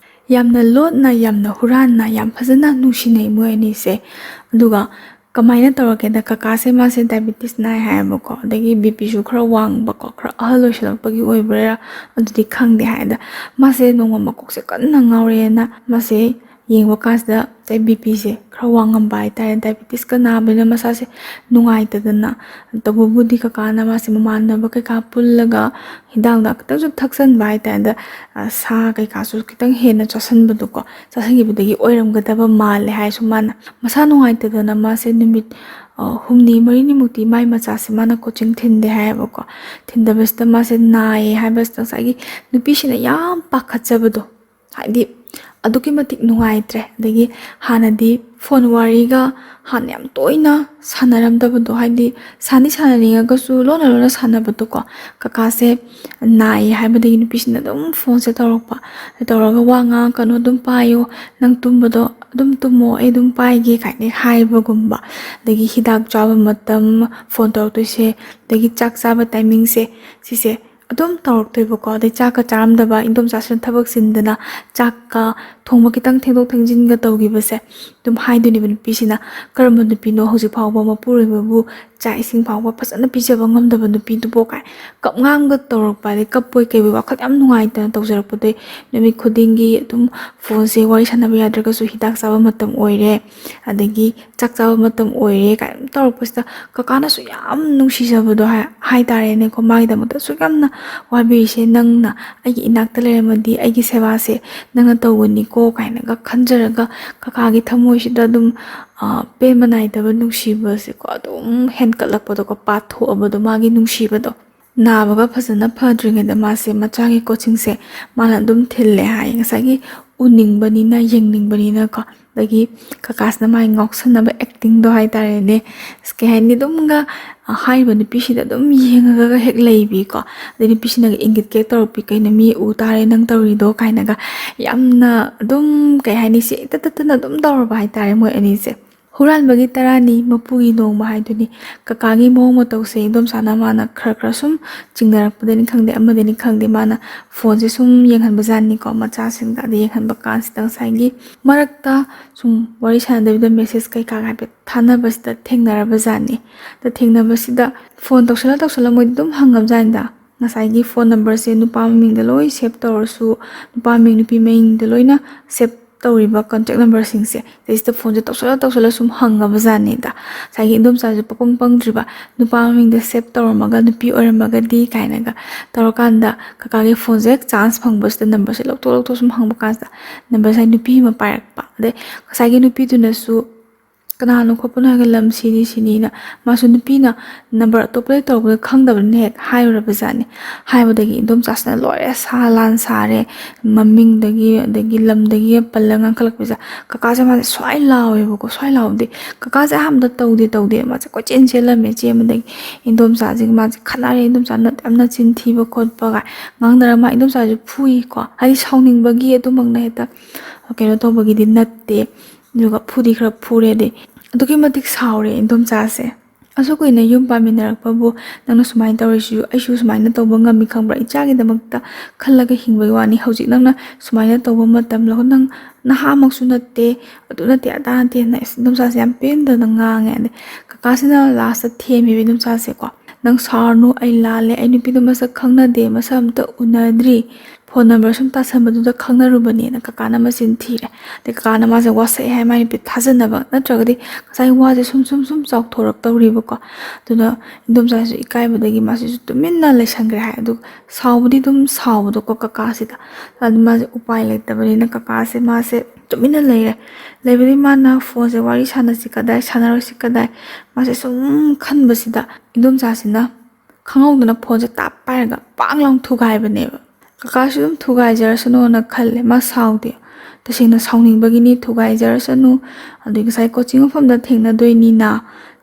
ꯌꯥꯝꯅ ꯂꯣꯠꯅ ꯌꯥꯝꯅ ꯍꯨꯔꯥꯟꯅ ꯌꯥꯝ ꯐꯖꯅ ꯅꯨꯡꯁꯤꯅꯩ ꯃꯣꯏ ꯑꯅꯤꯁꯦ. ꯑꯗꯨꯒ ꯀꯃꯥꯏꯅ ꯇꯧꯔꯒꯦꯗ ꯀꯀꯥꯁꯦ ꯃꯥꯁꯦ ꯗꯥꯏꯕꯦꯇꯤꯁ ꯅꯥꯏ ꯍꯥꯏꯌꯦꯕꯀꯣ. ꯑꯗꯒꯤ ꯕꯤꯄꯤꯁꯨ ꯈꯔ ꯋꯥꯡꯕꯀꯣ,ꯈꯔ ꯑꯍꯜ ꯑꯣꯏꯁꯜꯂꯛꯄꯒꯤ ꯑꯣꯏꯕ꯭ꯔꯥ ꯑꯗꯨꯗꯤ ꯈꯪꯗꯦ ꯍꯥꯏꯗ. ꯃꯥꯁꯦ ꯅꯣꯡꯃ ꯃꯀꯣꯛꯁꯦ ꯀꯟꯅ ꯉꯥꯎꯔꯦꯅ ꯃꯥꯁꯦ ꯌꯦꯡꯕ ꯀꯥꯟꯁꯤꯗ ꯕꯤꯄꯤꯁꯦ ꯈꯔ ꯋꯥꯡꯉꯝꯕ ꯍꯥꯏꯇꯥꯔꯦ. ꯗꯥꯏꯕꯦꯇꯤꯁꯀ ꯅꯥꯕꯅꯤꯅ ꯃꯁꯥꯁꯦ ꯅꯨꯡꯉꯥꯏꯇꯗꯅ ꯇꯧꯕꯕꯨꯗꯤ ꯀꯀꯥꯅ ꯃꯥꯁꯦ ꯃꯃꯥꯟꯅꯕ ꯀꯩꯀꯥ ꯄꯨꯜꯂꯒ ꯍꯤꯗꯥꯛ ꯈꯤꯇꯪꯁꯨ ꯊꯛꯆꯟꯕ ꯍꯥꯏꯇꯥꯔꯦ. ꯑꯗ ꯁꯥ ꯀꯩꯀꯥꯁꯨ ꯈꯤꯇꯪ ꯍꯦꯟꯅ ꯆꯥꯁꯟꯈꯤꯕꯗꯒꯤ ꯑꯣꯏꯔꯝꯒꯗꯕ ꯃꯥꯜꯂꯦ ꯍꯥꯏꯁꯨ ꯃꯥꯅ ꯃꯁꯥ ꯅꯨꯡꯉꯥꯏꯇꯗꯅ ꯃꯥꯁꯦ ꯅꯨꯃꯤꯠ 6-7ꯃꯨꯛꯇꯤ ꯃꯥꯏ ꯃꯆꯥꯁꯦ ꯃꯥꯅ ꯀꯣꯆꯤꯡ ꯊꯤꯟꯗꯦ ꯍꯥꯏꯌꯦꯕꯀꯣ. ꯊꯤꯟꯗꯕꯁꯤꯗ ꯃꯥꯁꯦ ꯅꯥꯏꯌꯦ ꯍꯥꯏꯕꯁꯤꯗ ꯉꯁꯥꯏꯒꯤ ꯅꯨꯄꯤꯁꯤꯅ ꯌꯥꯝ ꯄꯥꯈꯠꯆꯕꯗꯣ, ꯍꯥꯏꯗꯤ ꯑꯗꯨꯛꯀꯤ ꯃꯇꯤꯛ ꯅꯨꯡꯉꯥꯏꯇ꯭ꯔꯦ. ꯑꯗꯒꯤ ꯍꯥꯟꯅꯗꯤ ꯐꯣꯟ ꯋꯥꯔꯤꯒ ꯍꯥꯟꯅ ꯌꯥꯝ ꯇꯣꯏꯅ ꯁꯥꯟꯅꯔꯝꯗꯕꯗꯣ, ꯍꯥꯏꯗꯤ ꯁꯥꯟꯅꯅꯤꯡꯉꯒꯁꯨ ꯂꯣꯟꯅ ꯁꯥꯟꯅꯕꯗꯣꯀꯣ. ꯀꯀꯥꯁꯦ ꯅꯥꯏꯌꯦ ꯍꯥꯏꯕꯗꯒꯤ ꯅꯨꯄꯤꯁꯤꯅ ꯑꯗꯨꯝ ꯐꯣꯟꯁꯦ ꯇꯧꯔꯒ ꯋꯥ ꯉꯥꯡꯉꯛꯀꯅꯣ, ꯑꯗꯨم ꯄꯥꯏꯌꯣ, ꯅꯪ ꯇꯨꯝꯕꯗꯣ ꯑꯗꯨꯝ ꯇꯨꯝꯃꯣ, ꯑꯩ ꯑꯗꯨꯝ パイꯒꯦ ꯀꯥꯏꯅ ꯍꯥꯏꯕꯒꯨꯝꯕ. ꯑꯗꯒꯤ ꯍꯤꯗꯥꯛ ꯆꯥꯕ ꯃꯇꯝ ꯐꯣꯟ ꯇꯧꯔꯛꯇꯣꯏꯁꯦ, ꯑꯗꯒꯤ ꯆꯥꯛ ꯆꯥꯕ ꯇꯥꯏꯃꯤꯡꯁꯦ ꯁꯤꯁꯦ ꯑꯗꯨꯝ ꯇꯧꯔꯛꯇꯣꯏꯕꯀꯣ. ꯑꯗꯩ ꯆꯥꯛꯀ ꯆꯥꯔꯝꯗꯕ ꯏꯟꯗꯣꯝꯆꯥꯁꯤꯅ ꯊꯕꯛ ꯆꯤꯟꯗꯅ ꯆꯥꯛꯀ ꯊꯣꯡꯕ ꯈꯤꯇꯪ ꯊꯦꯡꯗꯣꯛ ꯊꯦꯡꯖꯤꯟꯒ ꯇꯧꯈꯤꯕꯁꯦ ꯑꯗꯨꯝ ꯍꯥꯏꯗꯣꯏꯅꯦꯕ ꯅꯨꯄꯤꯁꯤꯅ. ꯀꯔꯝꯕ ꯅꯨꯄꯤꯅꯣ ꯍꯧꯖꯤꯛ ꯐꯥꯎꯕ ꯃꯄꯨꯔꯣꯏꯕꯕꯨ ꯆꯥꯛ ꯏꯁꯤꯡ ꯐꯥꯎꯕ ꯐꯖꯅ ꯄꯤꯖꯕ ꯉꯝꯗꯕ ꯅꯨꯄꯤꯗꯨꯕꯣ ꯀꯥꯏ ꯀꯞꯉꯥꯡꯒ ꯇꯧꯔꯛꯄ. ꯑꯗꯩ ꯀꯞꯄꯣꯏ ꯀꯩꯕꯣꯏ ꯋꯥꯈꯜ ꯌꯥꯝ ꯅꯨꯡꯉꯥꯏꯇꯅ ꯇꯧꯖꯔꯛꯄꯗꯩ ꯅꯨꯃꯤꯠ ꯈꯨꯗꯤꯡꯒꯤ ꯑꯗꯨꯝ ꯐꯣꯟꯁꯦ ꯋꯥꯔꯤ ꯁꯥꯟꯅꯕ ꯌꯥꯗ꯭ꯔꯒꯁꯨ ꯍꯤꯗꯥꯛ ꯆꯥꯕ ꯃꯇꯝ ꯑꯣꯏꯔꯦ, ꯑꯗꯒꯤ ꯆꯥꯛ ꯆꯥꯕ ꯃꯇꯝ ꯑꯣꯏꯔꯦ ꯀꯥꯏꯅ ꯇꯧꯔꯛꯄꯁꯤꯗ ꯀꯀꯥꯅꯁꯨ ꯌꯥꯝ ꯅꯨꯡꯁꯤꯖꯕꯗꯣ ꯍꯥꯏꯇꯥꯔꯦꯅꯦꯀꯣ. ꯃꯥꯒꯤꯗꯃꯛꯇ ꯁꯨꯛ ꯌꯥꯝꯅ ꯋꯥꯕꯤꯔꯤꯁꯦ, ꯅꯪꯅ ꯑꯩꯒꯤ ꯏꯅꯥꯛꯇ ꯂꯩꯔꯝꯃꯗꯤ ꯑꯩꯒꯤ ꯁꯦꯕꯥꯁꯦ ꯅꯪꯅ ꯇꯧꯒꯅꯤꯀꯣ ꯀꯣ ꯀꯥꯏꯅꯒ ꯈꯟꯖꯔꯒ ꯀꯀꯥꯒꯤ ꯊꯃꯣꯏꯁꯤꯗ ꯑꯗꯨꯝ ꯄꯦꯟꯕ ꯅꯥꯏꯗꯕ ꯅꯨꯡꯁꯤꯕꯁꯦꯀꯣ ꯑꯗꯨꯝ ꯍꯦꯟꯀꯠꯂꯛꯄꯗꯣꯀꯣ ꯄꯥꯊꯣꯛꯑꯕꯗꯣ ꯃꯥꯒꯤ ꯅꯨꯡꯁꯤꯕꯗꯣ ꯅꯥꯕꯒ ꯐꯖꯅ ꯐꯗ꯭ꯔꯤꯉꯩꯗ ꯃꯥꯁꯦ ꯃꯆꯥꯒꯤ ꯀꯣꯆꯤꯡꯁꯦ ꯃꯥꯅ ꯑꯗꯨꯝ ꯊꯤꯜꯂꯦ ꯍꯥꯏ ꯉꯁꯥꯏꯒꯤ ꯎꯅꯤꯡꯕꯅꯤꯅ ꯌꯦꯡꯅꯤꯡꯕꯅꯤꯅꯀꯣ ꯑꯗꯒꯤ ꯀꯀꯥꯁꯤꯅ ꯃꯥꯒꯤ ꯉꯥꯎꯁꯟꯅꯕ ꯑꯦꯛꯇꯤꯡꯗꯣ ꯍꯥꯏꯇꯥꯔꯦꯅꯦ ꯀꯩ ꯍꯥꯏꯅꯤ ꯑꯗꯨꯝꯒ ꯍꯥꯏꯔꯤꯕ ꯅꯨꯄꯤꯁꯤꯗ ꯑꯗꯨꯝ ꯌꯦꯡꯉꯒ ꯍꯦꯛ ꯂꯩꯕꯤꯀꯣ ꯑꯗꯩ ꯅꯨꯄꯤꯁꯤꯅꯒ ꯏꯪꯒꯤꯠ ꯀꯦꯛ ꯇꯧꯔꯛꯄꯤ ꯀꯩꯅꯣ ꯃꯤ ꯎ ꯇꯥꯔꯦ ꯅꯪ ꯇꯧꯔꯤꯗꯣ ꯀꯥꯏꯅꯒ ꯌꯥꯝꯅ ꯑꯗꯨꯝ ꯀꯩ ꯍꯥꯏꯅꯤ ꯁꯤ ꯏꯇꯠ ꯇꯠꯇꯅ ꯑꯗꯨꯝ ꯇꯧꯔꯕ ꯍꯥꯏꯇꯥꯔꯦ ꯃꯣꯏ ꯑꯅꯤꯁꯦ ꯍꯨꯔꯥꯟꯕꯒꯤ ꯇꯔꯥꯅꯤ ꯃꯄꯨꯒꯤ ꯅꯣꯡꯃ ꯍꯥꯏꯗꯨꯅꯤ ꯀꯀꯥꯒꯤ ꯃꯑꯣꯡ ꯃꯇꯧꯁꯦ ꯏꯟꯗꯣꯝꯆꯥꯅ ꯃꯥꯅ ꯈꯔ ꯁꯨꯝ ꯆꯤꯡꯅꯔꯛꯄꯗꯅꯤ ꯈꯪꯗꯦ ꯑꯃꯗꯅꯤ ꯈꯪꯗꯦ ꯃꯥꯅ ꯐꯣꯟꯁꯦ ꯁꯨꯝ ꯌꯦꯡꯍꯟꯕꯖꯥꯠꯅꯤꯀꯣ ꯃꯆꯥꯁꯤꯡꯗ ꯑꯗ ꯌꯦꯡꯍꯟꯕ ꯀꯥꯟꯁꯤꯗ ꯉꯁꯥꯏꯒꯤ ꯃꯔꯛꯇ ꯁꯨꯝ ꯋꯥꯔꯤ ꯁꯥꯟꯅꯗꯕꯤꯗ ꯃꯦꯁꯦꯁ ꯀꯩꯀꯥ ꯍꯥꯏꯐꯦꯠ ꯊꯥꯅꯕꯁꯤꯗ ꯊꯦꯡꯅꯔꯕꯖꯥꯠꯅꯤ ꯑꯗ ꯊꯦꯡꯅꯕꯁꯤꯗ ꯐꯣꯟ ꯇꯧꯁꯜꯂ ꯃꯣꯏꯗꯤ ꯑꯗꯨꯝ ꯍꯪꯉꯕꯖꯥꯠꯅꯤꯗ ꯉꯁꯥꯏꯒꯤ ꯐꯣꯟ ꯅꯝꯕꯔꯁꯦ ꯅꯨꯄꯥ ꯃꯃꯤꯡꯗ ꯂꯣꯏ ꯁꯦꯞ ꯇꯧꯔꯁꯨ ꯅꯨꯄꯥ ꯃꯃꯤꯡ ꯅꯨꯄꯤ ꯃꯃꯤꯡꯗ ꯂꯣꯏꯅ ꯁꯦꯞ ꯇꯧꯔꯤꯕ ꯀꯟꯇꯦꯛ ꯅꯝꯕꯔꯁꯤꯡꯁꯦ ꯁꯤꯗꯩꯁꯤꯗ ꯐꯣꯟꯁꯦ ꯇꯧꯁꯜꯂ ꯁꯨꯝ ꯍꯪꯉꯕꯖꯥꯠꯅꯤꯗ ꯉꯁꯥꯏꯒꯤ ꯏꯟꯗꯣꯝꯆꯥꯁꯦ ꯄꯪꯗ꯭ꯔꯤꯕ ꯅꯨꯄꯥ ꯃꯃꯤꯡꯗ ꯁꯦꯞ ꯇꯧꯔꯝꯃꯒ ꯅꯨꯄꯤ ꯑꯣꯏꯔꯝꯃꯒꯗꯤ ꯀꯥꯏꯅꯒ ꯇꯧꯔꯀꯥꯟꯗ ꯀꯀꯥꯒꯤ ꯐꯣꯟꯁꯦ ꯍꯦꯛ ꯆꯥꯟꯁ ꯐꯪꯕꯁꯤꯗ ꯅꯝꯕꯔꯁꯦ ꯂꯧꯊꯣꯛ ꯁꯨꯝ ꯍꯪꯕ ꯀꯥꯟꯁꯤꯗ ꯅꯝꯕꯔꯁꯦ ꯅꯨꯄꯤ ꯑꯃ ꯄꯥꯏꯔꯛꯄ ꯑꯗꯩ ꯉꯁꯥꯏꯒꯤ ꯅꯨꯄꯤꯗꯨꯅꯁꯨ ꯀꯅꯥꯅꯣ ꯈꯣꯠꯄꯅꯣ ꯍꯥꯏꯔꯒ ꯂꯝ ꯁꯤꯅꯤꯅ ꯃꯥꯁꯨ ꯅꯨꯄꯤꯅ ꯅꯝꯕꯔ ꯑꯇꯣꯞꯄꯗ ꯇꯧꯕꯗ ꯈꯪꯗꯕꯅꯤꯅ ꯍꯦꯛ ꯍꯥꯏꯔꯨꯔꯕꯖꯥꯠꯅꯤ ꯍꯥꯏꯕꯗꯒꯤ ꯏꯟꯗꯣꯝꯆꯥꯁꯤꯅ ꯂꯣꯏꯔꯦ ꯁꯥ ꯂꯥꯟ ꯁꯥꯔꯦ ꯃꯃꯤꯡꯗꯒꯤ ꯑꯗꯒꯤ ꯂꯝꯗꯒꯤ ꯄꯜꯂ ꯉꯥꯡꯈꯠꯂꯛꯄꯁꯦ ꯀꯀꯥꯁꯦ ꯃꯥꯁꯦ ꯁ꯭ꯋꯥꯏ ꯂꯥꯎꯋꯦꯕꯀꯣ ꯁ꯭ꯋꯥꯏ ꯂꯥꯎꯕꯗꯤ ꯀꯀꯥꯁꯦ ꯑꯍꯥꯟꯕꯗ ꯇꯧꯗꯦ ꯃꯥꯁꯦ ꯀꯣꯏꯆꯦꯟ ꯆꯦꯜꯂꯝꯃꯦ ꯆꯦꯟꯕꯗꯒꯤ ꯏꯟꯗꯣꯝꯆꯥꯁꯤꯒ ꯃꯥꯁꯦ ꯈꯠꯅꯔꯦ ꯏꯟꯗꯣꯝꯆꯥꯅ ꯌꯥꯝꯅ ꯆꯤꯟ ꯊꯤꯕ ꯈꯣꯠꯄꯒ ꯉꯥꯡꯅꯔ ꯃꯥ ꯏꯟꯗꯣꯝꯆꯥꯁꯦ ꯐꯨꯏꯀꯣ ꯍꯥꯏꯗꯤ ꯁꯥꯎꯅꯤꯡꯕꯒꯤ ꯑꯗꯨꯃꯛꯅ ꯍꯦꯛꯇ ꯀꯩꯅꯣ ꯇꯧꯕꯒꯤꯗꯤ ꯅꯠꯇꯦ ꯑꯗꯨꯒ ꯐꯨꯗꯤ ꯈꯔ ꯐꯨꯔꯦ ꯑꯗꯩ ꯑꯗꯨꯛꯀꯤ ꯃꯇꯤꯛ ꯁꯥꯎꯔꯦ ꯏꯟꯗꯣꯝꯆꯥꯁꯦ ꯑꯁꯨꯛ ꯀꯨꯏꯅ ꯌꯨꯝ ꯄꯥꯟꯃꯤꯟꯅꯔꯛꯄꯕꯨ ꯅꯪꯅ ꯁꯨꯃꯥꯏꯅ ꯇꯧꯔꯤꯁꯤꯁꯨ ꯑꯩꯁꯨ ꯁꯨꯃꯥꯏꯅ ꯇꯧꯕ ꯉꯝꯃꯤ ꯈꯪꯕ꯭ꯔꯥ ꯏꯆꯥꯒꯤꯗꯃꯛꯇ ꯈꯜꯂꯒ ꯍꯤꯡꯕꯒꯤ ꯋꯥꯅꯤ ꯍꯧꯖꯤꯛ ꯅꯪꯅ ꯁꯨꯃꯥꯏꯅ ꯇꯧꯕ ꯃꯇꯝ ꯅꯪ ꯅꯍꯥꯃꯛꯁꯨ ꯅꯠꯇꯦ ꯑꯗꯨ ꯅꯠꯇꯦ ꯑꯗꯥ ꯅꯠꯇꯦꯅ ꯏꯟꯗꯣꯝꯆꯥꯁꯦ ꯌꯥꯝ ꯄꯦꯟꯗꯅ ꯉꯥꯡꯉꯦ ꯑꯗꯩ ꯀꯀꯥꯁꯤꯅ ꯂꯥꯁꯇ ꯊꯦꯝꯃꯦꯕ ꯏꯟꯗꯣꯝꯆꯥꯁꯦꯀꯣ ꯅꯪ ꯁꯥꯎꯔꯅꯨ ꯑꯩ ꯂꯥꯜꯂꯦ ꯑꯩ ꯅꯨꯄꯤꯗꯣ ꯃꯁꯛ ꯈꯪꯅꯗꯦ ꯃꯁꯛ ꯑꯝꯇ ꯎꯅꯗ꯭ꯔꯤ ꯐꯣꯟ ꯅꯝꯕꯔ ꯁꯨꯝ ꯇꯥꯁꯟꯕꯗꯨꯗ ꯈꯪꯅꯔꯨꯕꯅꯦꯅ ꯀꯀꯥꯅ ꯃꯆꯤꯟ ꯊꯤꯔꯦ ꯑꯗꯩ ꯀꯀꯥꯅ ꯃꯥꯁꯦ ꯋꯥꯁꯛꯑꯦ ꯍꯥꯏ ꯃꯥꯏ ꯅꯨꯄꯤ ꯊꯥꯖꯅꯕ ꯅꯠꯇ꯭ꯔꯒꯗꯤ ꯉꯁꯥꯏ ꯋꯥꯁꯦ ꯁꯨꯝ ꯆꯥꯎꯊꯣꯔꯛꯇꯧꯔꯤꯕꯀꯣ ꯑꯗꯨꯅ ꯏꯟꯗꯣꯝꯆꯥꯁꯨ ꯏꯀꯥꯏꯕꯗꯒꯤ ꯃꯥꯁꯤꯁꯨ ꯇꯨꯃꯤꯟꯅ ꯂꯩꯁꯟꯈ꯭ꯔꯦ ꯍꯥꯏ ꯑꯗꯨ ꯁꯥꯎꯕꯗꯤ ꯑꯗꯨꯝ ꯁꯥꯎꯕꯗꯣꯀꯣ ꯀꯀꯥꯁꯤꯗ ꯑꯗꯨ ꯃꯥꯁꯦ ꯎꯄꯥꯏ ꯂꯩꯇꯕꯅꯤꯅ ꯀꯀꯥꯁꯦ ꯃꯥꯁꯦ ꯇꯨꯃꯤꯟꯅ ꯂꯩꯕꯗꯤ ꯃꯥꯅ ꯐꯣꯟꯁꯦ ꯋꯥꯔꯤ ꯁꯥꯟꯅꯁꯤ ꯀꯗꯥꯏ ꯁꯥꯟꯅꯔꯣꯏꯁꯤ ꯀꯗꯥꯏ ꯃꯥꯁꯦ ꯁꯨꯝ ꯈꯟꯕꯁꯤꯗ ꯏꯟꯗꯣꯝꯆꯥꯁꯤꯅ ꯈꯪꯍꯧꯗꯅ ꯐꯣꯟꯁꯦ ꯇꯥꯞ ꯄꯥꯏꯔꯒ ꯄꯥꯡ ꯂꯥꯎ ꯊꯨꯒꯥꯏꯕꯅꯦꯕ ꯀꯀꯥꯁꯨ ꯑꯗꯨꯝ ꯊꯨꯒꯥꯏꯖꯔꯁꯅꯨꯅ ꯈꯜꯂꯦ ꯃꯥ ꯁꯥꯎꯗꯦ ꯇꯁꯦꯡꯅ ꯁꯥꯎꯅꯤꯡꯕꯒꯤꯅꯤ ꯊꯨꯒꯥꯏꯖꯔꯁꯅꯨ ꯑꯗꯨꯒꯤ ꯉꯁꯥꯏ ꯀꯣꯆꯤꯡ ꯃꯐꯝꯗ ꯊꯦꯡꯅꯗꯣꯏꯅꯤꯅ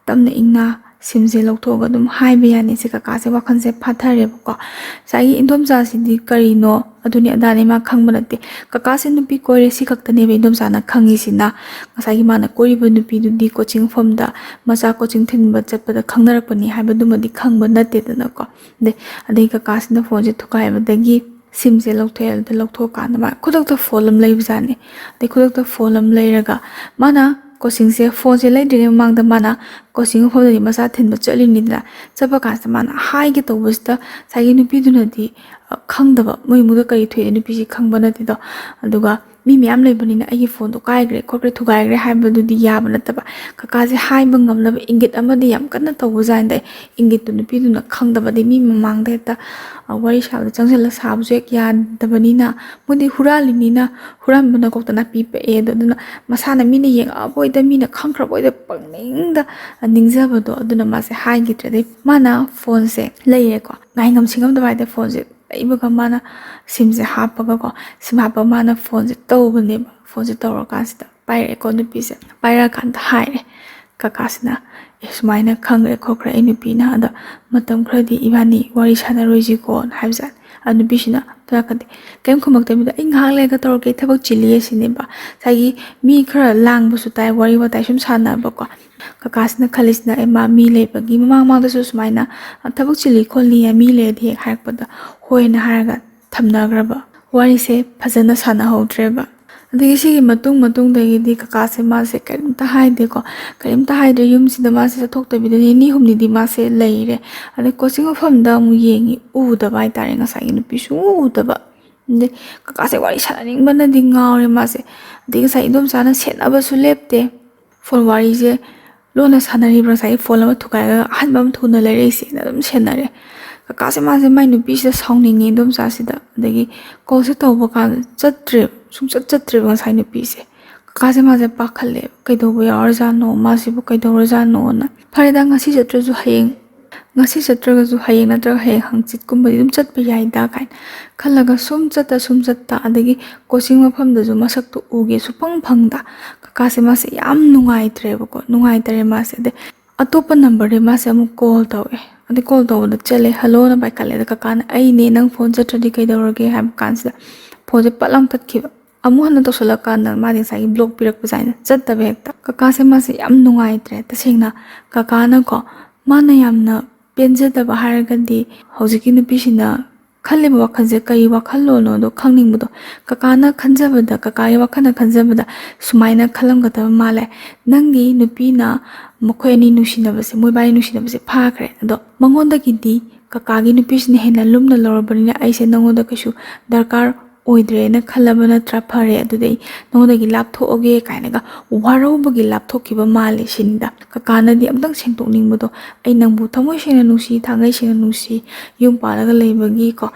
ꯇꯞꯅ ꯏꯪꯅ ꯁꯤꯝꯁꯦ ꯂꯧꯊꯣꯛꯑꯒ ꯑꯗꯨꯝ ꯍꯥꯏꯕ ꯌꯥꯅꯤ ꯁꯤ ꯀꯀꯥꯁꯦ ꯋꯥꯈꯜꯁꯦ ꯐꯥꯊꯔꯦꯕꯀꯣ ꯉꯁꯥꯏꯒꯤ ꯏꯟꯗꯣꯝꯆꯥꯁꯤꯗꯤ ꯀꯔꯤꯅꯣ ꯑꯗꯨꯅꯤ ꯑꯗꯥꯅꯤ ꯃꯥ ꯈꯪꯕ ꯅꯠꯇꯦ ꯀꯀꯥꯁꯦ ꯅꯨꯄꯤ ꯀꯣꯏꯔꯦ ꯁꯤ ꯈꯛꯇꯅꯦꯕ ꯏꯟꯗꯣꯝꯆꯥꯅ ꯈꯪꯉꯤꯁꯤꯅ ꯉꯁꯥꯏꯒꯤ ꯃꯥꯅ ꯀꯣꯏꯔꯤꯕ ꯅꯨꯄꯤꯗꯨꯗꯤ ꯀꯣꯆꯤꯡ ꯃꯐꯝꯗ ꯃꯆꯥ ꯀꯣꯆꯤꯡ ꯊꯤꯟꯕ ꯆꯠꯄꯗ ꯈꯪꯅꯔꯛꯄꯅꯤ ꯍꯥꯏꯕꯗꯨꯃꯗꯤ ꯈꯪꯕ ꯅꯠꯇꯦꯗꯅꯀꯣ ꯑꯗꯩ ꯀꯀꯥꯁꯤꯅ ꯐꯣꯟꯁꯦ ꯊꯨꯒꯥꯏꯕꯗꯒꯤ ꯁꯤꯝꯁꯦ ꯂꯧꯊꯣꯛꯑꯦ ꯑꯗꯨꯗ ꯂꯧꯊꯣꯛꯑꯀꯥꯟꯗ ꯃꯥ ꯈꯨꯗꯛꯇ ꯐꯣꯟ ꯑꯃ ꯂꯩꯕꯖꯥꯠꯅꯤ ꯑꯗꯩ ꯈꯨꯗꯛꯇ ꯐꯣꯟ ꯑꯃ ꯂꯩꯔꯒ ꯃꯥꯅ ꯀꯣꯆꯤꯡꯁꯦ ꯐꯣꯟꯁꯦ ꯂꯩꯗ꯭ꯔꯤꯉꯩ ꯃꯃꯥꯡꯗ ꯃꯥꯅ ꯀꯣꯆꯤꯡ ꯃꯐꯝꯗꯗꯤ ꯃꯆꯥ ꯊꯤꯟꯕ ꯆꯠꯂꯤꯅꯤꯗꯅ ꯆꯠꯄ ꯀꯥꯟꯁꯤꯗ ꯃꯥꯅ ꯍꯥꯏꯒꯦ ꯇꯧꯕꯁꯤꯗ ꯉꯁꯥꯏꯒꯤ ꯅꯨꯄꯤꯗꯨꯅꯗꯤ ꯈꯪꯗꯕ ꯃꯣꯏ ꯏꯃꯨꯡꯗ ꯀꯔꯤ ꯊꯣꯛꯑꯦ ꯅꯨꯄꯤꯁꯤ ꯈꯪꯕ ꯅꯠꯇꯦꯗꯣ ꯑꯗꯨꯒ ꯃꯤ ꯃꯌꯥꯝ ꯂꯩꯕꯅꯤꯅ ꯑꯩꯒꯤ ꯐꯣꯟꯗꯣ ꯀꯥꯏꯈ꯭ꯔꯦ ꯈꯣꯠꯈ꯭ꯔꯦ ꯊꯨꯒꯥꯏꯈ꯭ꯔꯦ ꯍꯥꯏꯕꯗꯨꯗꯤ ꯌꯥꯕ ꯅꯠꯇꯕ ꯀꯀꯥꯁꯦ ꯍꯥꯏꯕ ꯉꯝꯅꯕ ꯏꯪꯒꯤꯠ ꯑꯃꯗꯤ ꯌꯥꯝ ꯀꯟꯅ ꯇꯧꯕꯖꯥꯠꯅꯤꯗ ꯏꯪꯒꯤꯠꯇꯨ ꯅꯨꯄꯤꯗꯨꯅ ꯈꯪꯗꯕꯗꯤ ꯃꯤ ꯃꯃꯥꯡꯗ ꯍꯦꯛꯇ ꯋꯥꯔꯤ ꯁꯥꯕꯗ ꯆꯪꯁꯤꯜꯂ ꯁꯥꯕꯁꯨ ꯍꯦꯛ ꯌꯥꯗꯕꯅꯤꯅ ꯃꯣꯏꯗꯤ ꯍꯨꯔꯥꯜꯂꯤꯅꯤꯅ ꯍꯨꯔꯥꯟꯕꯅ ꯀꯣꯛꯇ ꯅꯥꯄꯤ ꯄꯛꯑꯦ ꯑꯗꯨꯅ ꯃꯁꯥꯅ ꯃꯤꯅ ꯌꯦꯡꯉꯛꯑꯕꯣꯏꯗ ꯃꯤꯅ ꯈꯪꯈ꯭ꯔꯕꯣꯏꯗ ꯄꯪꯅꯤꯡꯗ ꯅꯤꯡꯖꯕꯗꯣ ꯑꯗꯨꯅ ꯃꯥꯁꯦ ꯍꯥꯏꯈꯤꯗ꯭ꯔꯦ ꯑꯗꯩ ꯃꯥꯅ ꯐꯣꯟꯁꯦ ꯂꯩꯔꯦꯀꯣ ꯉꯥꯏꯉꯝ ꯁꯤꯡꯉꯝꯗꯕ ꯍꯥꯏꯇꯥꯔꯦ ꯐꯣꯟꯁꯦ ꯂꯩꯕꯒ ꯃꯥꯅ ꯁꯤꯝꯁꯦ ꯍꯥꯞꯄꯒꯀꯣ ꯁꯤꯝ ꯍꯥꯞꯄꯒ ꯃꯥꯅ ꯐꯣꯟꯁꯦ ꯇꯧꯕꯅꯦꯕ ꯐꯣꯟꯁꯦ ꯇꯧꯔꯀꯥꯟꯁꯤꯗ ꯄꯥꯏꯔꯛꯑꯦꯀꯣ ꯅꯨꯄꯤꯁꯦ ꯄꯥꯏꯔꯛꯑꯀꯥꯟꯗ ꯍꯥꯏꯔꯦ ꯀꯀꯥꯁꯤꯅ ꯁꯨꯃꯥꯏꯅ ꯈꯪꯈ꯭ꯔꯦ ꯈꯣꯠꯈ꯭ꯔꯦ ꯑꯩ ꯅꯨꯄꯤꯅ ꯑꯗ ꯃꯇꯝ ꯈꯔꯗꯤ ꯏꯕꯥꯅꯤ ꯋꯥꯔꯤ ꯁꯥꯟꯅꯔꯣꯏꯁꯤꯀꯣꯅ ꯍꯥꯏꯕꯖꯥꯠꯅꯤ ꯑꯗ ꯅꯨꯄꯤꯁꯤꯅ ꯇꯥꯔꯛꯀꯗꯤ ꯀꯩꯝ ꯈꯨꯝꯃꯛꯇꯕꯤꯗ ꯑꯩ ꯉꯥꯏꯍꯥꯛ ꯂꯩꯔꯒ ꯇꯧꯔꯛꯀꯦ ꯊꯕꯛ ꯆꯤꯜꯂꯤꯌꯦ ꯁꯤꯅꯦꯕ ꯉꯁꯥꯏꯒꯤ ꯃꯤ ꯈꯔ ꯂꯥꯡꯕꯁꯨ ꯇꯥꯏ ꯋꯥꯔꯤ ꯋꯥꯇꯥꯏ ꯁꯨꯝ ꯁꯥꯟꯅꯕꯀꯣ ꯀꯀꯥꯁꯤꯅ ꯈꯜꯂꯤꯁꯤꯅ ꯃꯥ ꯃꯤ ꯂꯩꯕꯒꯤ ꯃꯃꯥꯡꯗꯁꯨ ꯁꯨꯃꯥꯏꯅ ꯊꯕꯛ ꯆꯤꯜꯂꯤ ꯈꯣꯠꯂꯤ ꯃꯤ ꯂꯩꯔꯗꯤ ꯍꯦꯛ ꯍꯥꯏꯔꯛꯄꯗ ꯍꯣꯏꯅ ꯍꯥꯏꯔꯒ ꯊꯝꯅꯈ꯭ꯔꯕ ꯋꯥꯔꯤꯁꯦ ꯐꯖꯅ ꯁꯥꯟꯅꯍꯧꯗ꯭ꯔꯦꯕ ꯑꯗꯒꯤ ꯁꯤꯒꯤ ꯃꯇꯨꯡꯗꯒꯤꯗꯤ ꯀꯀꯥꯁꯦ ꯃꯥꯁꯦ ꯀꯔꯤꯝꯇ ꯍꯥꯏꯗꯦꯀꯣ ꯀꯔꯤꯝꯇ ꯍꯥꯏꯗ꯭ꯔꯦ ꯌꯨꯝꯁꯤꯗ ꯃꯥꯁꯦ ꯆꯠꯊꯣꯛꯇꯕꯤꯗ ꯅꯤꯅꯤ ꯍꯨꯝꯅꯤꯗꯤ ꯃꯥꯁꯦ ꯂꯩꯔꯦ ꯑꯗꯩ ꯀꯣꯆꯤꯡ ꯃꯐꯝꯗ ꯑꯃꯨꯛ ꯌꯦꯡꯉꯤ ꯎꯗꯕ ꯍꯥꯏꯇꯥꯔꯦ ꯉꯁꯥꯏꯒꯤ ꯅꯨꯄꯤ ꯎꯗꯕ ꯑꯗꯩ ꯀꯀꯥꯁꯦ ꯋꯥꯔꯤ ꯁꯥꯟꯅꯅꯤꯡꯕꯅꯗꯤ ꯉꯥꯎꯔꯦ ꯃꯥꯁꯦ ꯑꯗꯩ ꯉꯁꯥꯏ ꯏꯟꯗꯣꯝꯆꯥꯅ ꯁꯦꯠꯅꯕꯁꯨ ꯂꯦꯞꯇꯦ ꯐꯣꯟ ꯋꯥꯔꯤꯁꯦ ꯂꯣꯟꯅ ꯁꯥꯟꯅꯔꯤꯕ꯭ꯔꯥ ꯉꯁꯥꯏꯒꯤ ꯐꯣꯟ ꯑꯃ ꯊꯨꯒꯥꯏꯔꯒ ꯑꯍꯟꯕ ꯑꯃ ꯊꯨꯅ ꯂꯩꯔꯛꯏꯁꯦꯅ ꯑꯗꯨꯝ ꯁꯦꯟꯅꯔꯦ ꯀꯀꯥꯁꯦ ꯃꯥꯁꯦ ꯃꯥꯏ ꯅꯨꯄꯤꯁꯤꯗ ꯁꯥꯎꯅꯤꯡꯉꯦ ꯏꯗꯣꯝꯆꯥꯁꯤꯗ ꯑꯗꯒꯤ ꯀꯣꯜꯁꯦ ꯇꯧꯕ ꯀꯥꯟꯗ ꯆꯠꯇ꯭ꯔꯦꯕ ꯁꯨꯡꯆꯠ ꯆꯠꯇ꯭ꯔꯦꯕ ꯉꯁꯥꯏ ꯅꯨꯄꯤꯁꯦ ꯀꯀꯥꯁꯦ ꯃꯥꯁꯦ ꯄꯥꯈꯠꯂꯦꯕ ꯀꯩꯗꯧꯕ ꯌꯥꯎꯔꯖꯥꯠꯅꯣ ꯃꯥꯁꯤꯕꯨ ꯀꯩꯗꯧꯔꯖꯥꯠꯅꯣꯅ ꯐꯔꯦꯗ ꯉꯁꯤ ꯆꯠꯇ꯭ꯔꯁꯨ ꯍꯌꯦꯡ ngasi chatraga hayeng natraga hayeng hangchit kumbadi dum chatpa yaida kain khalaga sum chatta adagi coaching mafam da ju masak tu uge supang phangda kaka se ma se yam nungai treba ko nungai tare ma se de atopa number de ma se amu call tawe ade call taw da chale hello na bai kale da kaka na ai ne nang phone chatradi kai dawrage ham kan se phone patlam tat khiba amu hana to sala kan na ma de sai block pirak pa jaina chatta be ekta kaka se ma se yam nungai tre ta singna kaka na ko mana yamna penjadaba haragadi hojiki nupisina khaliba wakhanse kai wakhallo no do khangningbdo kakana khanjabada kakai wakhana khanjabada sumaina khalamgada male nangi nupina mokhoini nusinabase moibai nusinabase phakre ado mangonda gidi kakagi nupisine hena lumna lorbanina aise nangoda kashu darkar oidre na khalabana trapare adudei nangoda gi lapthoge kainaga warobagi lapthokiba male shinda kakana di amdang sengtokningbodo ai nangbu thamoi sena nusi thangai sena nusi yung palaga leibagi ko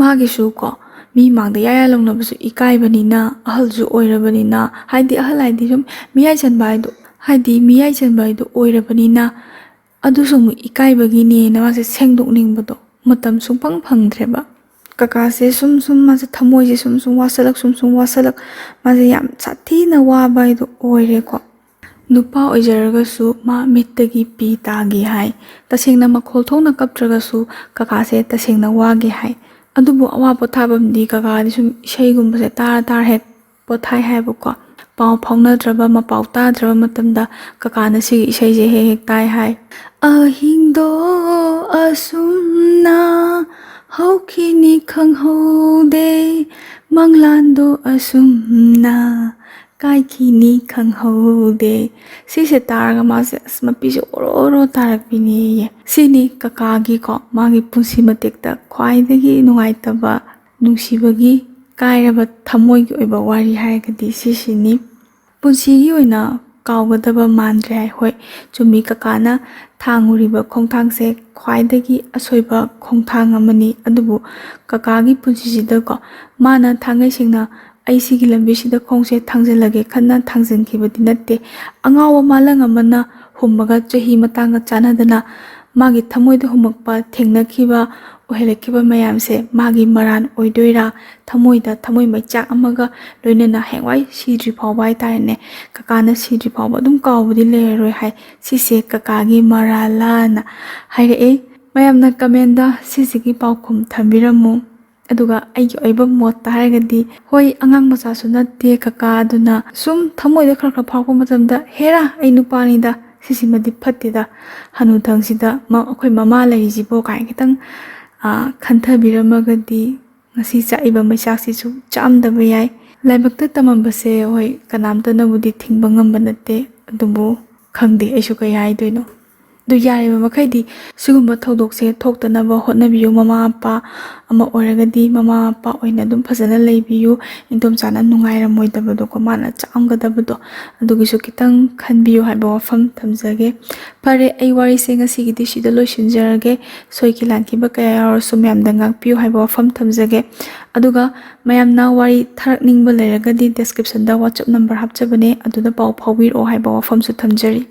magi su ko mi mangda yaya longnabasu ikai banina ahalju oirabanina haidi ahal haidi sum miyai chanbai do haidi miyai chanbai do oirabanina adu sum ikai bagi ni na mase sengdokningbodo matam sungpang phangdreba kaka se sum mase thamoi je sum wasalak mase yam chathi na wa bai do oire ko nupa oijaragasu ma mittagi pi tagi hai tasengna makhol thongna kaptragasu kaka se tasengna wage hai adubu awa pothabam di kaka ni sum isai gumba se tar hek pothai hai bu ko pau phongna draba ma pau ta draba matamda kaka na si isai je hek tai hai ahingdo asumna haukini khanghode manglando asumna kai kini khanghode sise taraga mase asma pise oro tarak bini ye sini kakagi ko magi punsi matekta khwaidagi nungaitaba nungsibagi kairaba thamoi gi oiba wari haigadi sisini punsi gi oina kawgadaba mandre hai hoi chumi kakana thanguriba khongthangse khwaidagi asoiba khongthang amani adubu kakagi punsi sida ko mana thangai singna aisigi lambi sida khongse thangjelage khanna thangjenkibadi natte angawa malang amana hummaga chahi matanga chanadana magi thamoide humakpa thengnakiba ohelekiba mayamse magi maran oidoira thamoida thamoi maichak amaga loinena hengwai sidri phawbai tarne kakana sidri phawba dum kawbudi leroi hai sise kakagi marala na haire e mayamna kamenda sisigi paukhum thambiramu aduga aigi oiba mot taragadi hoi angang macha su natte kaka aduna sum thamoida khara phawko matamda hera ai nupani da sisi madi phattida hanu thangsida ma akhoi mama laiji bo kai kitang khantha biramagadi ngasi chaiba maisak si su chamdaba yai laibakta tamambase hoi kanamta nabudi thingba ngamba natte adubu khangde aisu kai hai doino du yariba makhaidi sigumba thodokse thoktanaba hotnabiyu mama apa ama oragadi mama apa oina dum phajana leibiyu indom chana nungairammoidabado ko mana chamgadabado adugisu kitang khanbiyu haiba wafam thamjage pare ai wari se ngasi gidi sida loisinjarage soiki lankiba kaya yarasu mayamda ngakpiyu haiba wafam thamjage aduga mayamna wari tharakningba leragadi description da whatsapp number hapchabane aduda pau phawir o haiba wafam su thamjari